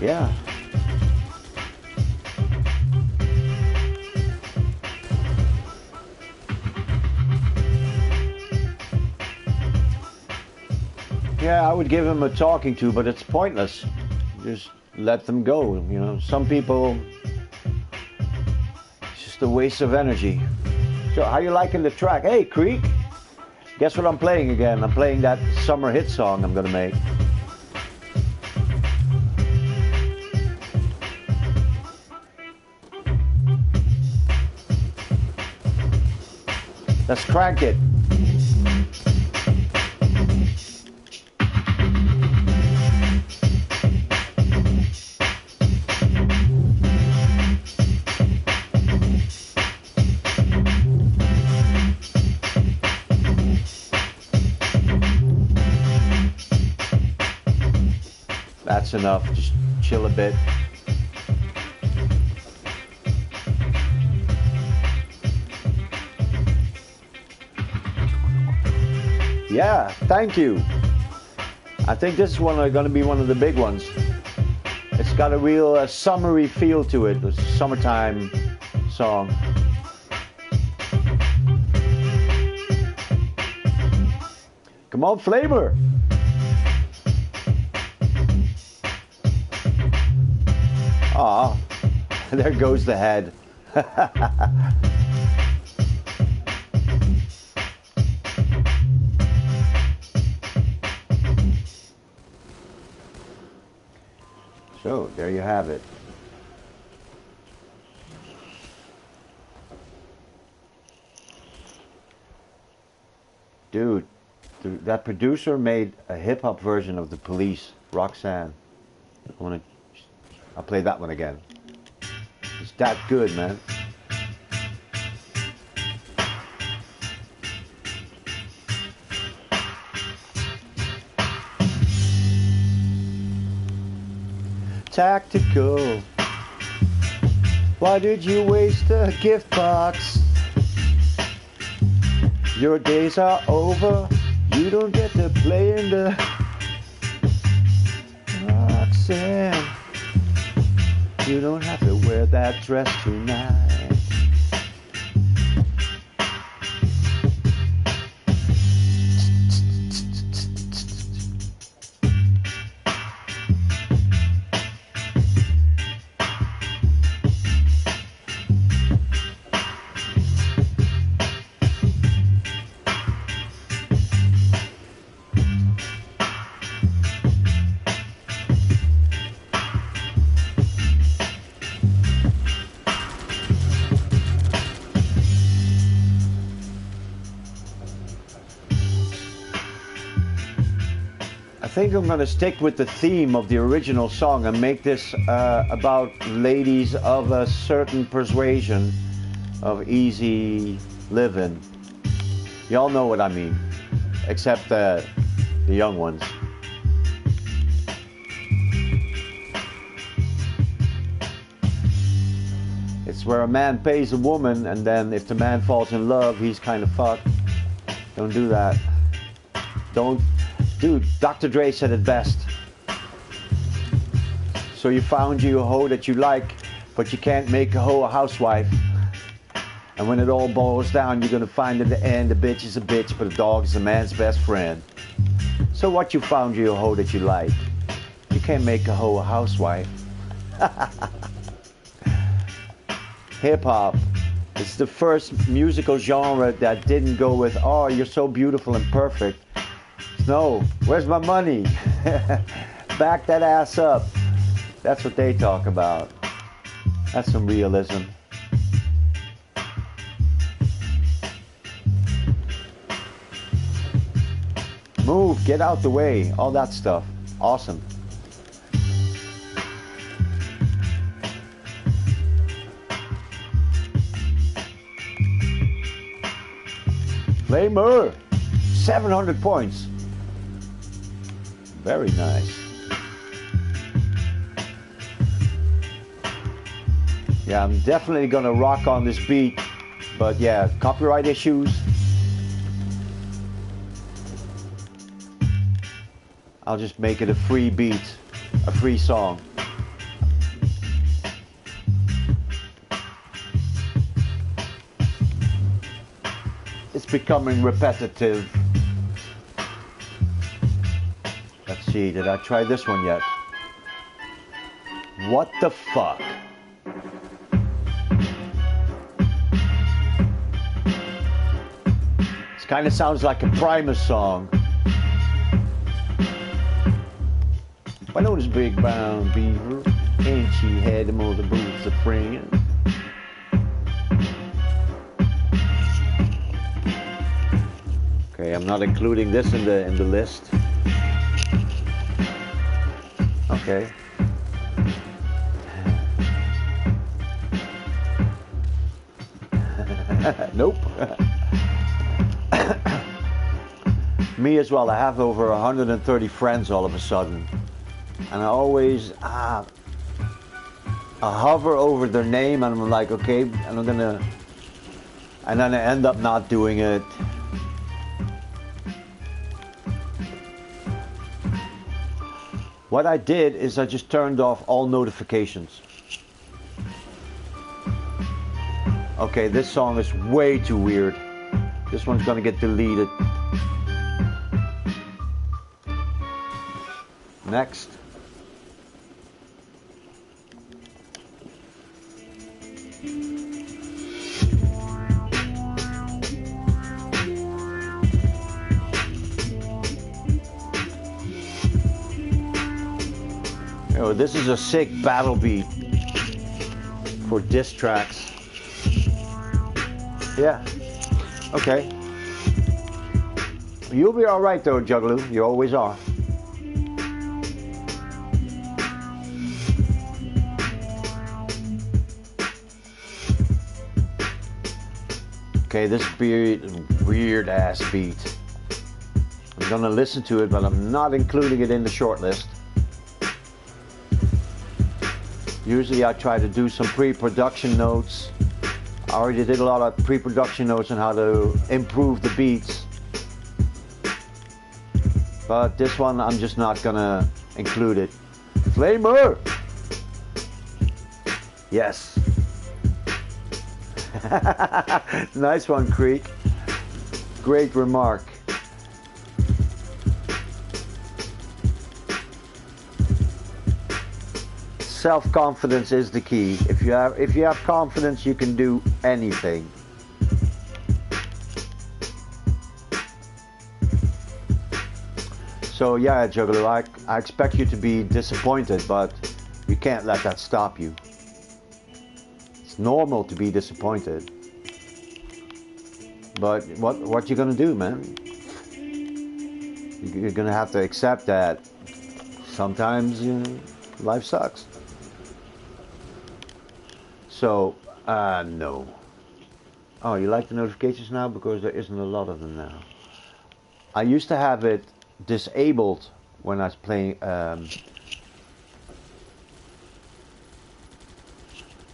Yeah. Yeah, I would give him a talking to, but it's pointless. Just let them go, you know. Some people, it's just a waste of energy. So how you liking the track? Hey, Creek, guess what I'm playing again? I'm playing that summer hit song I'm gonna make. Let's crank it. That's enough. Just chill a bit. Yeah, thank you. I think this is going to be one of the big ones. It's got a real summery feel to it. It's a summertime song. Come on, flavor. Ah, there goes the head. So, there you have it. Dude, that producer made a hip-hop version of The Police, Roxanne. I'll play that one again. It's that good, man. Tactical. Why did you waste a gift box? Your days are over. You don't get to play in the Roxanne. You don't have to wear that dress tonight. I think I'm going to stick with the theme of the original song and make this about ladies of a certain persuasion, of easy living. Y'all know what I mean, except the young ones. It's where a man pays a woman, and then if the man falls in love, he's kind of fucked. Don't do that. Don't. Dude, Dr. Dre said it best. So you found you a hoe that you like, but you can't make a hoe a housewife. And when it all boils down, you're gonna find in the end a bitch is a bitch, but a dog is a man's best friend. So what, you found you a hoe that you like? You can't make a hoe a housewife. Hip hop. It's the first musical genre that didn't go with, oh, you're so beautiful and perfect. No, where's my money? Back that ass up. That's what they talk about. That's some realism. Move, get out the way, all that stuff. Awesome. Flamer, 700 points. Very nice. Yeah, I'm definitely gonna rock on this beat, but yeah, copyright issues. I'll just make it a free beat, a free song. becoming repetitive. Let's see, did I try this one yet? What the fuck? This kind of sounds like a Primus song. Why know this big brown beaver? And she had him all the boots of friends. Okay, I'm not including this in the list. Okay. Nope. Me as well. I have over 130 friends all of a sudden, and I always I hover over their name, and I'm like, okay, and I'm gonna, and then I end up not doing it. What I did is I just turned off all notifications. Okay, this song is way too weird. This one's gonna get deleted. Next. Oh, this is a sick battle beat for diss tracks. Yeah. Okay. You'll be alright though, Juggalo. You always are. Okay, this beat is a weird ass beat. I'm gonna listen to it, but I'm not including it in the short list. Usually I try to do some pre-production notes. I already did a lot of pre-production notes on how to improve the beats. But this one I'm just not gonna include it. Flamer! Yes. Nice one, Creek. Great remark. Self-confidence is the key. If you have confidence, you can do anything. So yeah, Juggalo, I expect you to be disappointed, but you can't let that stop you. It's normal to be disappointed. But what you gonna do, man? You're gonna have to accept that sometimes, you know, life sucks. So, no. Oh, you like the notifications now? Because there isn't a lot of them now. I used to have it disabled when I was playing. I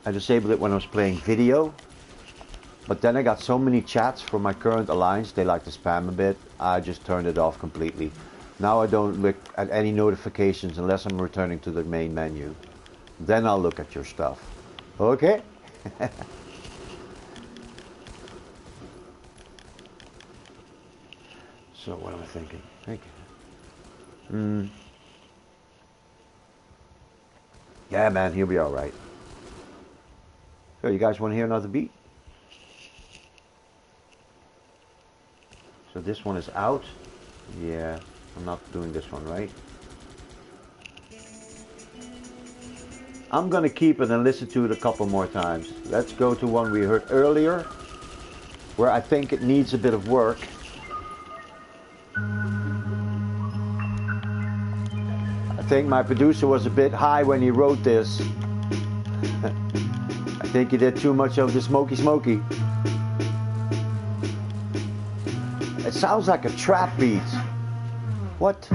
disabled it when I was playing video. But then I got so many chats from my current alliance, they like to spam a bit. I just turned it off completely. Now I don't look at any notifications unless I'm returning to the main menu. Then I'll look at your stuff. Okay? So what am I thinking? Yeah, man, he'll be alright. So you guys want to hear another beat? So this one is out. Yeah, I'm not doing this one, right? I'm gonna keep it and listen to it a couple more times. Let's go to one we heard earlier, where I think it needs a bit of work. I think my producer was a bit high when he wrote this. I think he did too much of the smoky. It sounds like a trap beat. What?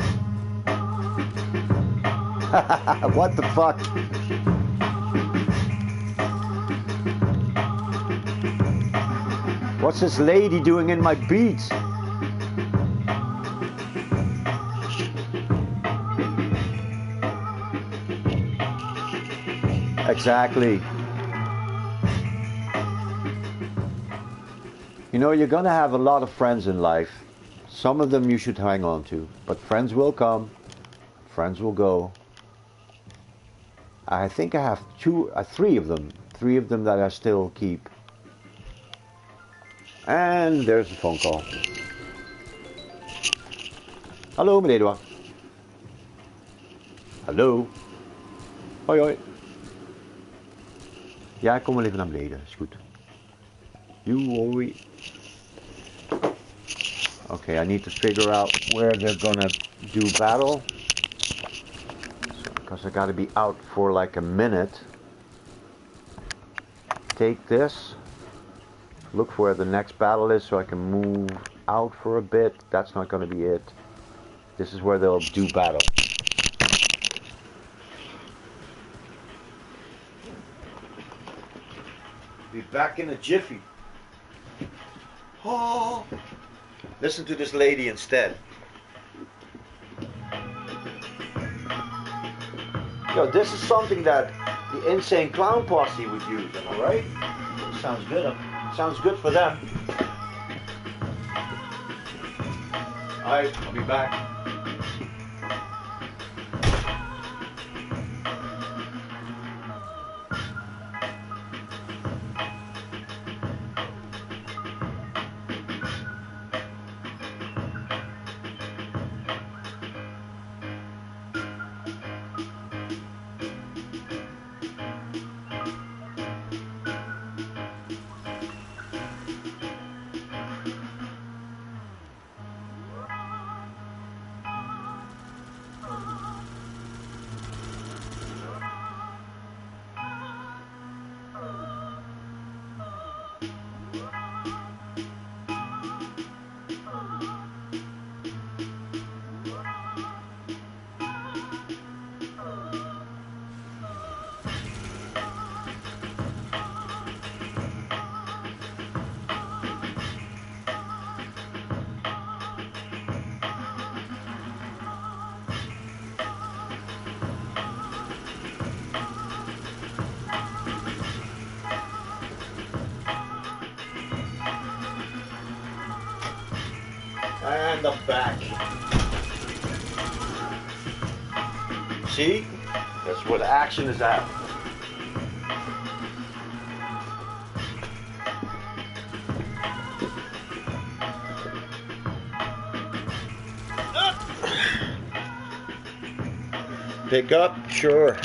What the fuck? What's this lady doing in my beats? Exactly. You know, you're going to have a lot of friends in life. Some of them you should hang on to. But friends will come. Friends will go. I think I have three of them. Three of them that I still keep. And there's a phone call. Hallo meneer Edouard. Hallo. Hoi hoi. Ja, ik kom wel even naar beneden. Is goed. Hoi. Okay, I need to figure out where they're gonna do battle. Because I gotta be out for like a minute. Take this. Look for where the next battle is so I can move out for a bit. That's not gonna be it. This is where they'll do battle. Be back in a jiffy. Oh. Listen to this lady instead. Yo, this is something that the Insane Clown Posse would use, am I right? Sounds good. Sounds good for them. Alright, I'll be back. And I'm back. See? That's where the action is at. Pick up, sure.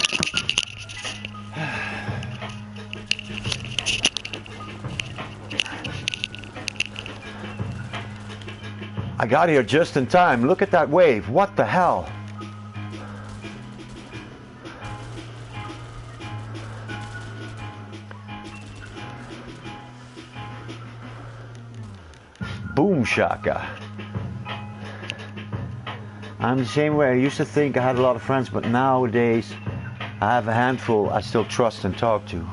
I got here just in time. Look at that wave. What the hell? Boom shaka. I'm the same way. I used to think I had a lot of friends, but nowadays I have a handful I still trust and talk to.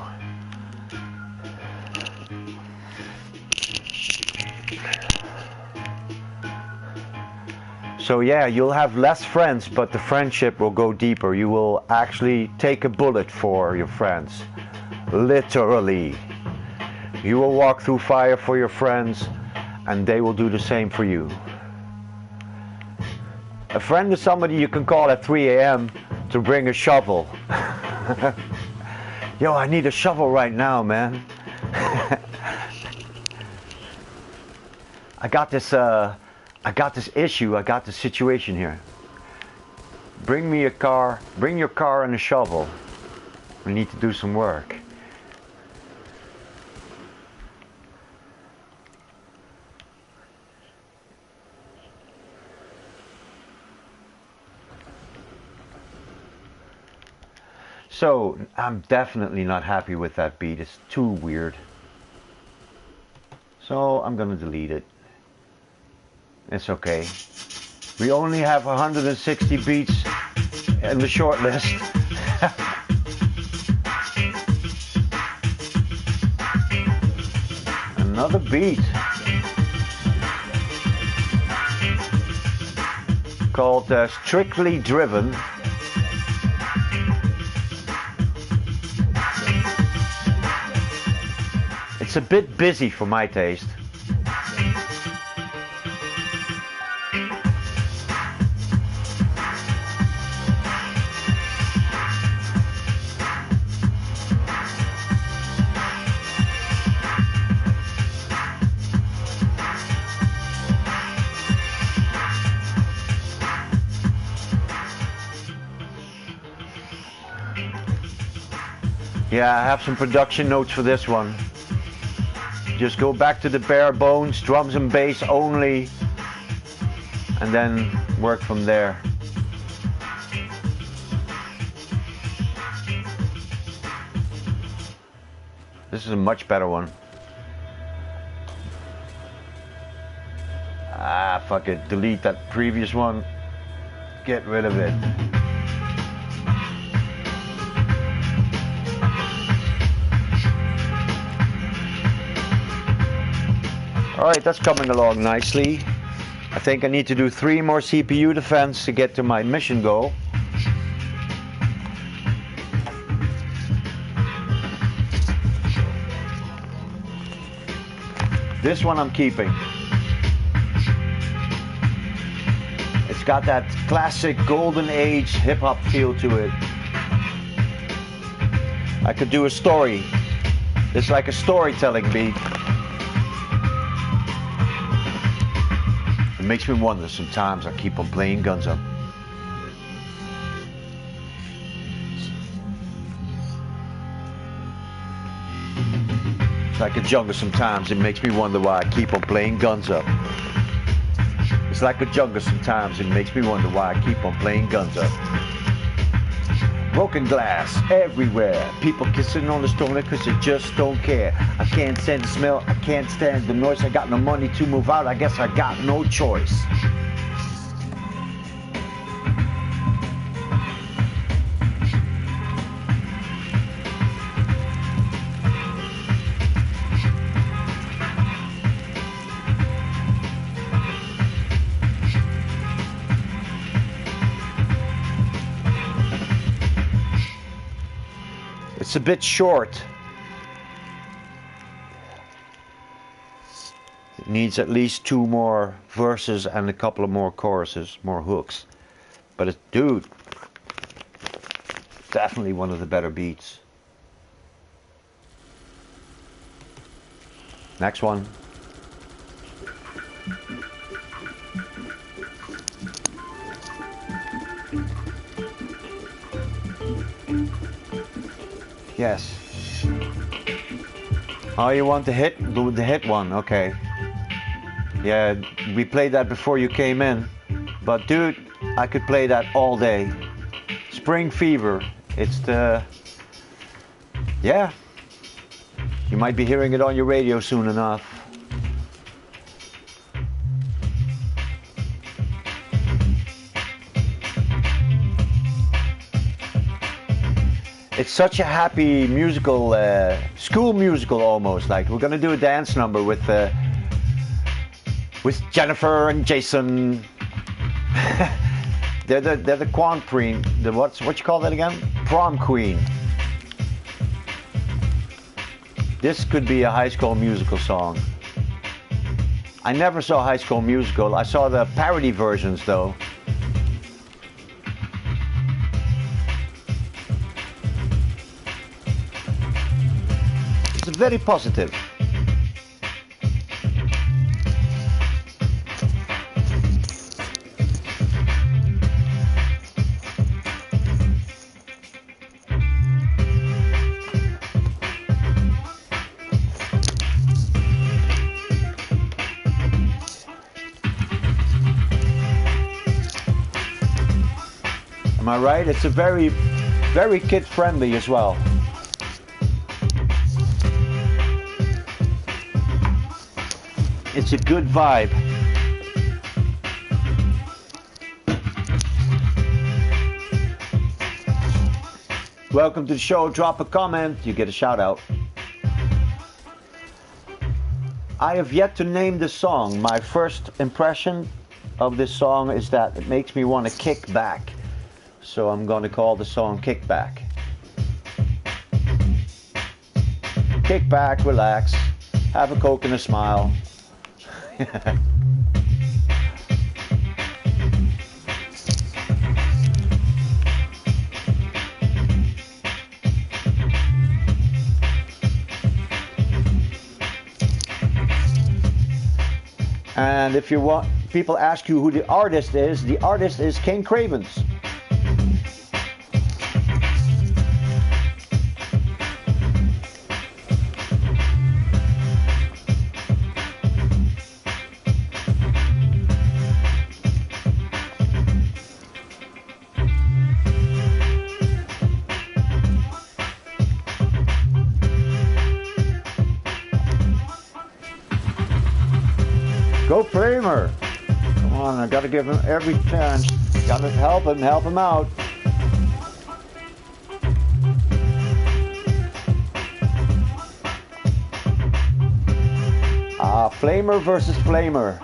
So yeah, you'll have less friends, but the friendship will go deeper. You will actually take a bullet for your friends. Literally. You will walk through fire for your friends, and they will do the same for you. A friend is somebody you can call at 3 a.m. to bring a shovel. Yo, I need a shovel right now, man. I got this issue, I got this situation here. Bring me a car, bring your car and a shovel. We need to do some work. So, I'm definitely not happy with that beat. It's too weird. So, I'm gonna delete it. It's okay. We only have 160 beats in the short list. Another beat called Strictly Driven. It's a bit busy for my taste. Yeah, I have some production notes for this one. Just go back to the bare bones, drums and bass only, and then work from there. This is a much better one. Ah, fuck it. Delete that previous one. Get rid of it. Alright, that's coming along nicely. I think I need to do 3 more CPU defense to get to my mission goal. This one I'm keeping. It's got that classic golden age hip-hop feel to it. I could do a story. It's like a storytelling beat. It makes me wonder sometimes. I keep on playing Guns Up. It's like a jungle sometimes. It makes me wonder why I keep on playing Guns Up. It's like a jungle sometimes. It makes me wonder why I keep on playing Guns Up. Broken glass everywhere. People kissing on the stoner because they just don't care. I can't stand the smell. I can't stand the noise. I got no money to move out. I guess I got no choice. It's a bit short. It needs at least 2 more verses and a couple of more choruses, more hooks. But it's, dude, definitely one of the better beats. Next one. Yes. Oh, you want the hit? Do the hit one, okay. Yeah, we played that before you came in. But dude, I could play that all day. Spring Fever. It's the... Yeah. You might be hearing it on your radio soon enough. It's such a happy musical, school musical almost. Like we're gonna do a dance number with Jennifer and Jason. they're the prom queen. The what you call that again? Prom queen. This could be a High School Musical song. I never saw High School Musical. I saw the parody versions though. It's very positive. Am I right? It's a very kid friendly as well. It's a good vibe. Welcome to the show. Drop a comment, you get a shout out. I have yet to name the song. My first impression of this song is that it makes me want to kick back. So I'm going to call the song Kick Back. Kick back, relax, have a Coke and a smile. And if you want, people ask you who the artist is King Kravens. Go Flamer. Come on, I gotta give him every chance. Gotta help him out. Flamer versus Flamer.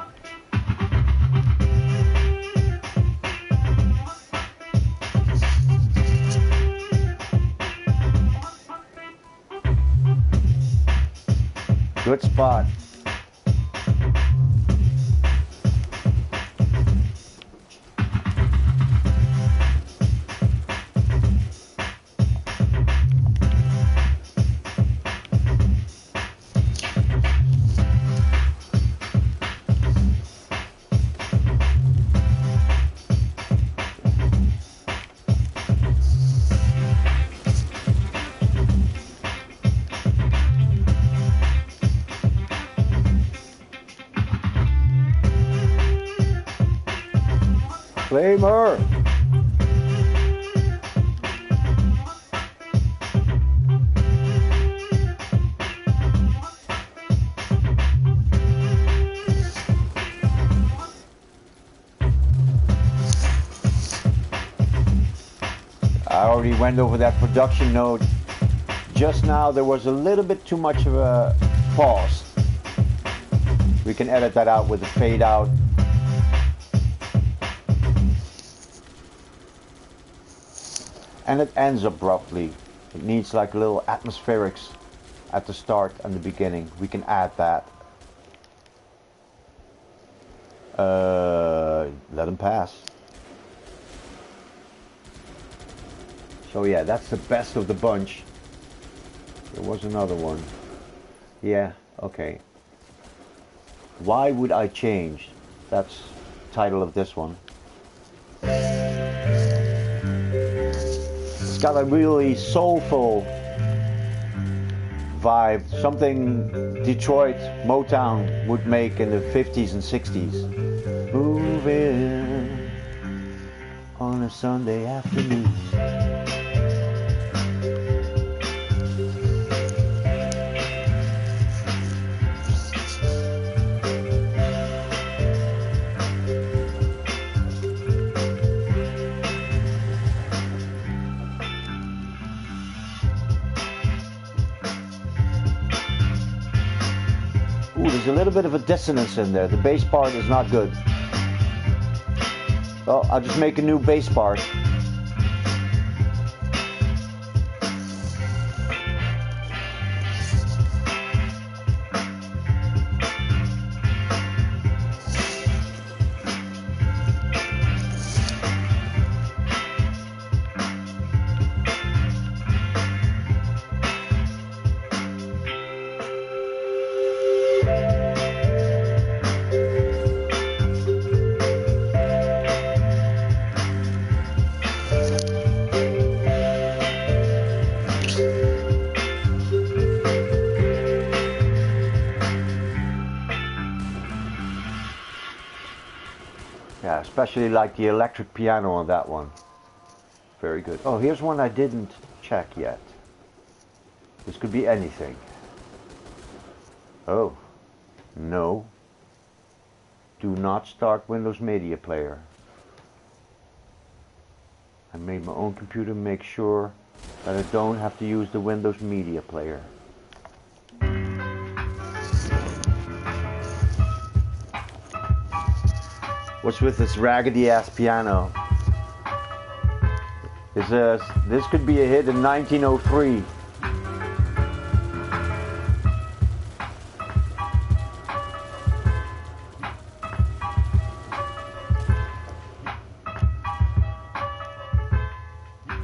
Good spot. Flamer. I already went over that production note. Just now there was a little bit too much of a pause. We can edit that out with a fade out. And it ends abruptly. It needs like little atmospherics at the start and the beginning. We can add that. Let him pass. So yeah, that's the best of the bunch. There was another one. Yeah, okay. Why would I change? That's the title of this one. It's got a really soulful vibe, something Detroit Motown would make in the 50s and 60s. Moving on a Sunday afternoon. Ooh, there's a little bit of a dissonance in there. The bass part is not good. Well, I'll just make a new bass part. Yeah, especially like the electric piano on that one. Very good. Oh, here's one I didn't check yet. This could be anything. Oh, no. Do not start Windows Media Player. I made my own computer make sure that I don't have to use the Windows Media Player. What's with this raggedy ass piano? This could be a hit in 1903.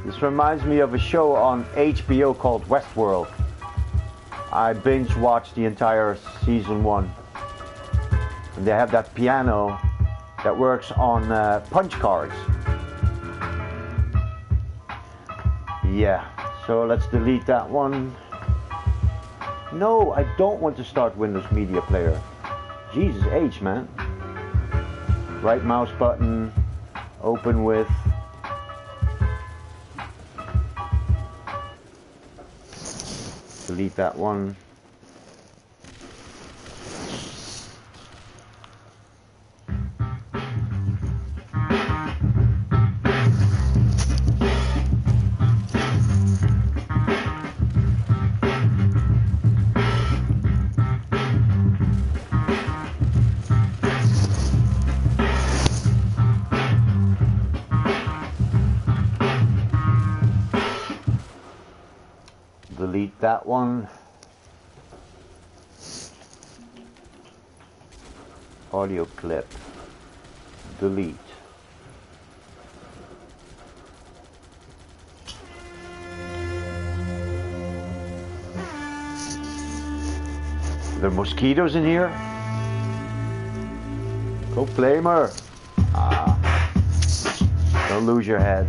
This reminds me of a show on HBO called Westworld. I binge watched the entire season 1. And they have that piano that works on punch cards. Yeah, so let's delete that one. No, I don't want to start Windows Media Player. Jesus H, man. Right mouse button, open with. Delete that one. delete that one. Audio clip. Delete. There are mosquitoes in here? Go flamer. Ah. Don't lose your head.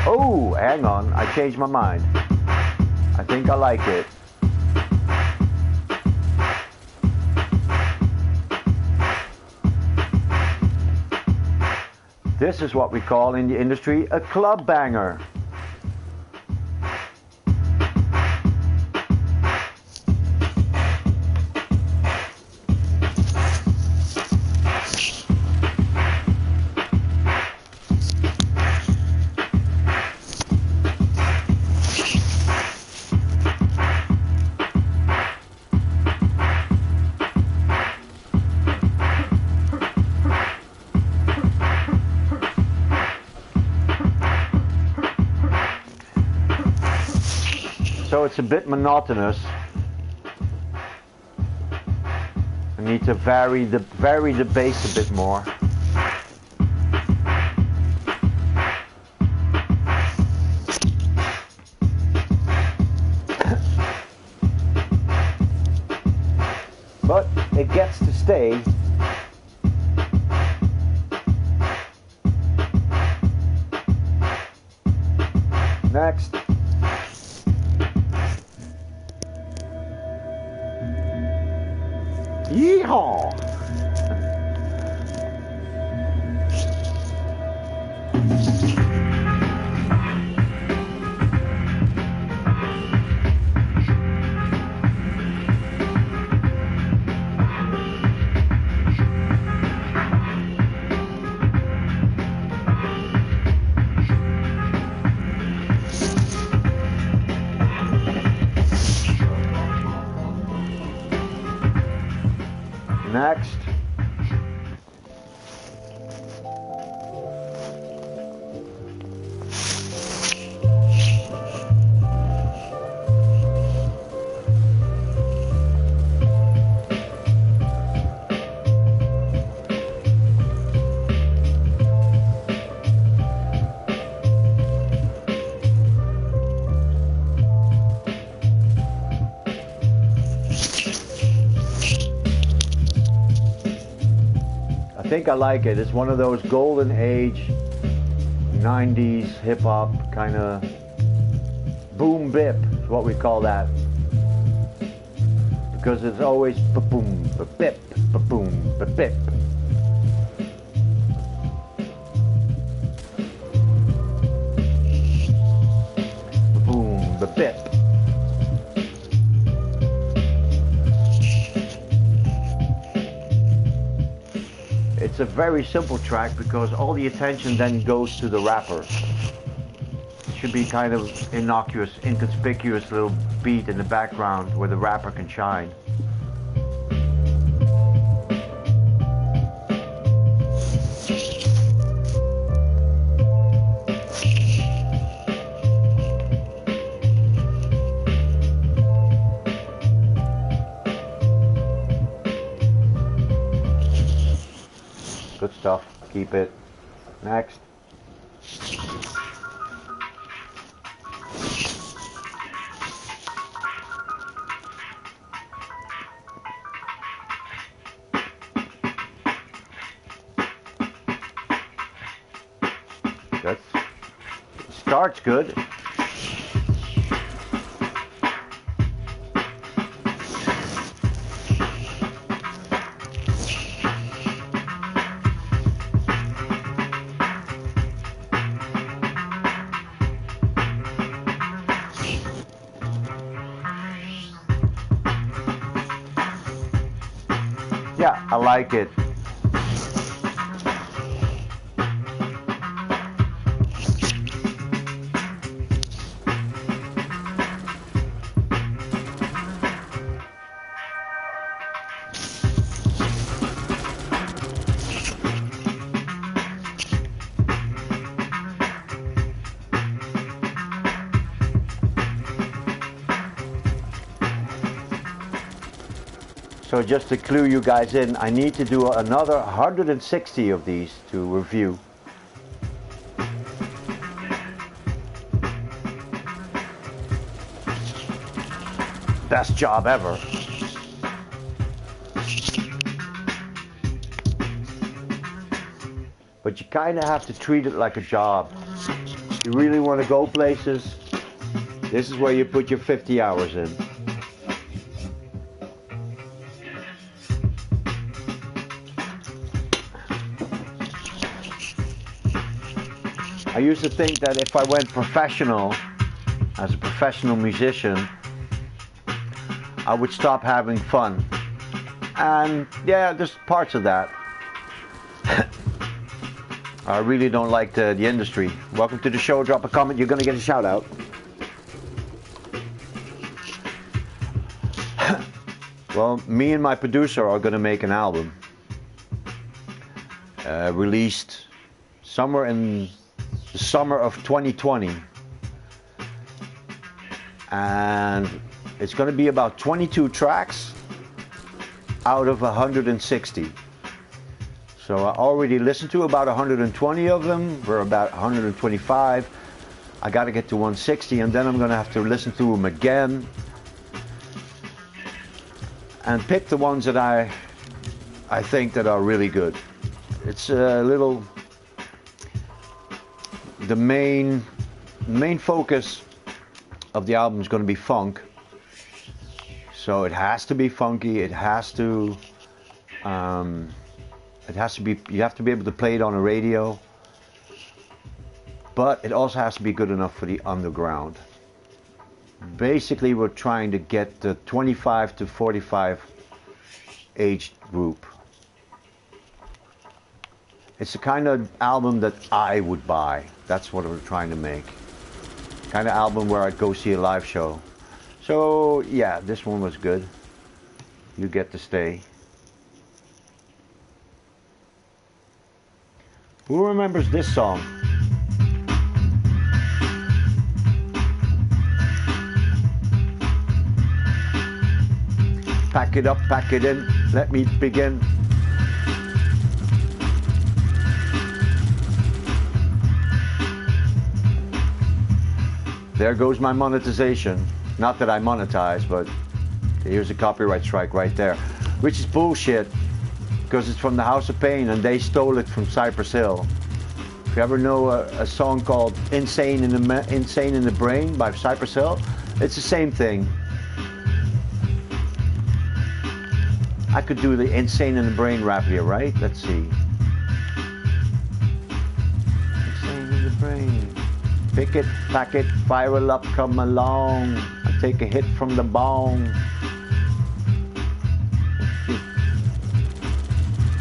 Oh, hang on. I changed my mind. I think I like it. This is what we call in the industry a club banger. So it's a bit monotonous. I need to vary the bass a bit more. But it gets to stay. Next. Yeehaw! Next. I think I like it. It's one of those golden age 90s hip hop kind of boom bip is what we call that. Because it's always ba-boom, ba-bip, ba-boom, ba-bip. Ba-boom, ba-bip. It's a very simple track because all the attention then goes to the rapper. It should be kind of innocuous, inconspicuous little beat in the background where the rapper can shine. Good stuff. Keep it. Next. That's starts good. Yeah, I like it. So just to clue you guys in, I need to do another 160 of these to review. Best job ever. But you kind of have to treat it like a job. You really want to go places, this is where you put your 50 hours in. I used to think that if I went professional, as a professional musician, I would stop having fun. And yeah, there's parts of that. I really don't like the industry. Welcome to the show. Drop a comment. You're going to get a shout out. Well, me and my producer are going to make an album. Released somewhere in the summer of 2020. And it's going to be about 22 tracks out of 160. So I already listened to about 120 of them. We're about 125. I got to get to 160, and then I'm going to have to listen to them again and pick the ones that I think that are really good. It's a little, the main focus of the album is going to be funk. So it has to be funky. It has to be, you have to be able to play it on a radio, but it also has to be good enough for the underground. Basically, we're trying to get the 25 to 45 age group. It's the kind of album that I would buy. That's what we're trying to make. Kind of album where I'd go see a live show. So yeah, this one was good. You get to stay. Who remembers this song? Pack it up, pack it in, let me begin. There goes my monetization. Not that I monetize, but here's a copyright strike right there. Which is bullshit, because it's from the House of Pain and they stole it from Cypress Hill. If you ever know a song called Insane in the Brain by Cypress Hill, it's the same thing. I could do the Insane in the Brain rap here, right? Let's see. Insane in the Brain. Pick it, pack it, fire it up, come along. I take a hit from the bong.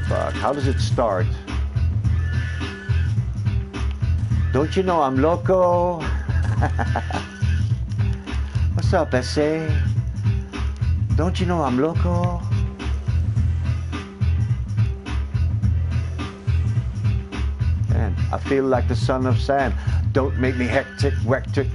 Fuck, how does it start? Don't you know I'm loco? What's up, S.A.? Don't you know I'm loco? And I feel like the son of Sam. Don't make me hectic,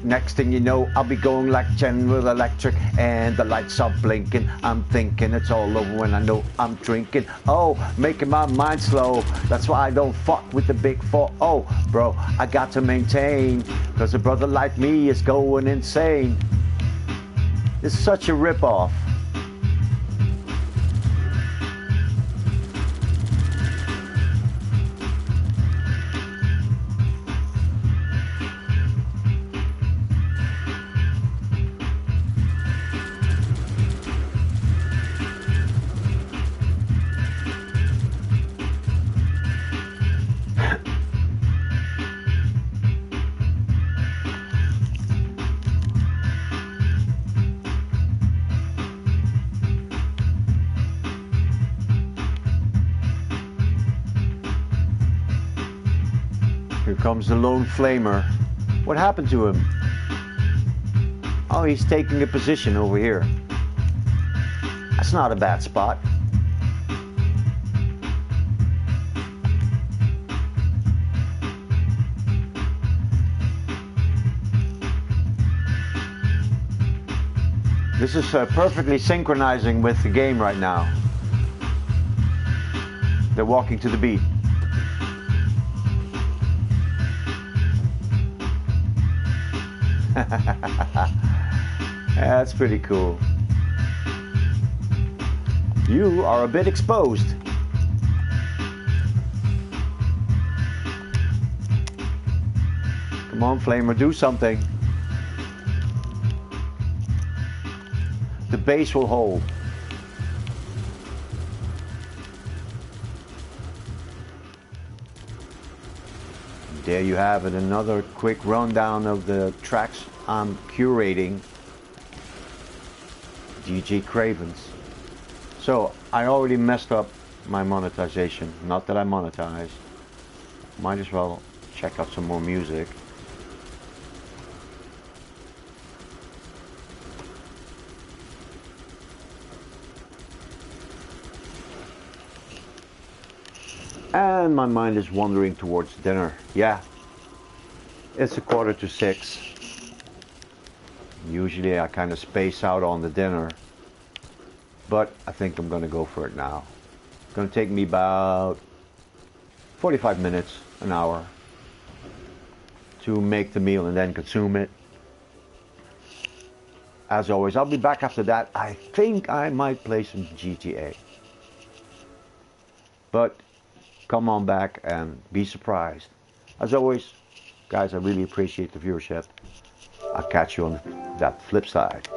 next thing you know, I'll be going like General Electric and the lights are blinking. I'm thinking it's all over when I know I'm drinking. Oh, making my mind slow. That's why I don't fuck with the big four. Oh, bro, I got to maintain, cause a brother like me is going insane. It's such a ripoff. Here comes the lone flamer. What happened to him? Oh, he's taking a position over here. That's not a bad spot. This is perfectly synchronizing with the game right now. They're walking to the beat. That's pretty cool. You are a bit exposed. Come on, Flamer, do something. The base will hold. There you have it, another quick rundown of the tracks I'm curating. DJ Kravens. So I already messed up my monetization. Not that I monetize. Might as well check out some more music. And my mind is wandering towards dinner. Yeah, it's 5:45. Usually I kind of space out on the dinner, but I think I'm gonna go for it now. It's gonna take me about 45 minutes, an hour to make the meal and then consume it. As always, I'll be back after that. I think I might play some GTA, but come on back and be surprised. As always, guys, I really appreciate the viewership. I'll catch you on that flip side.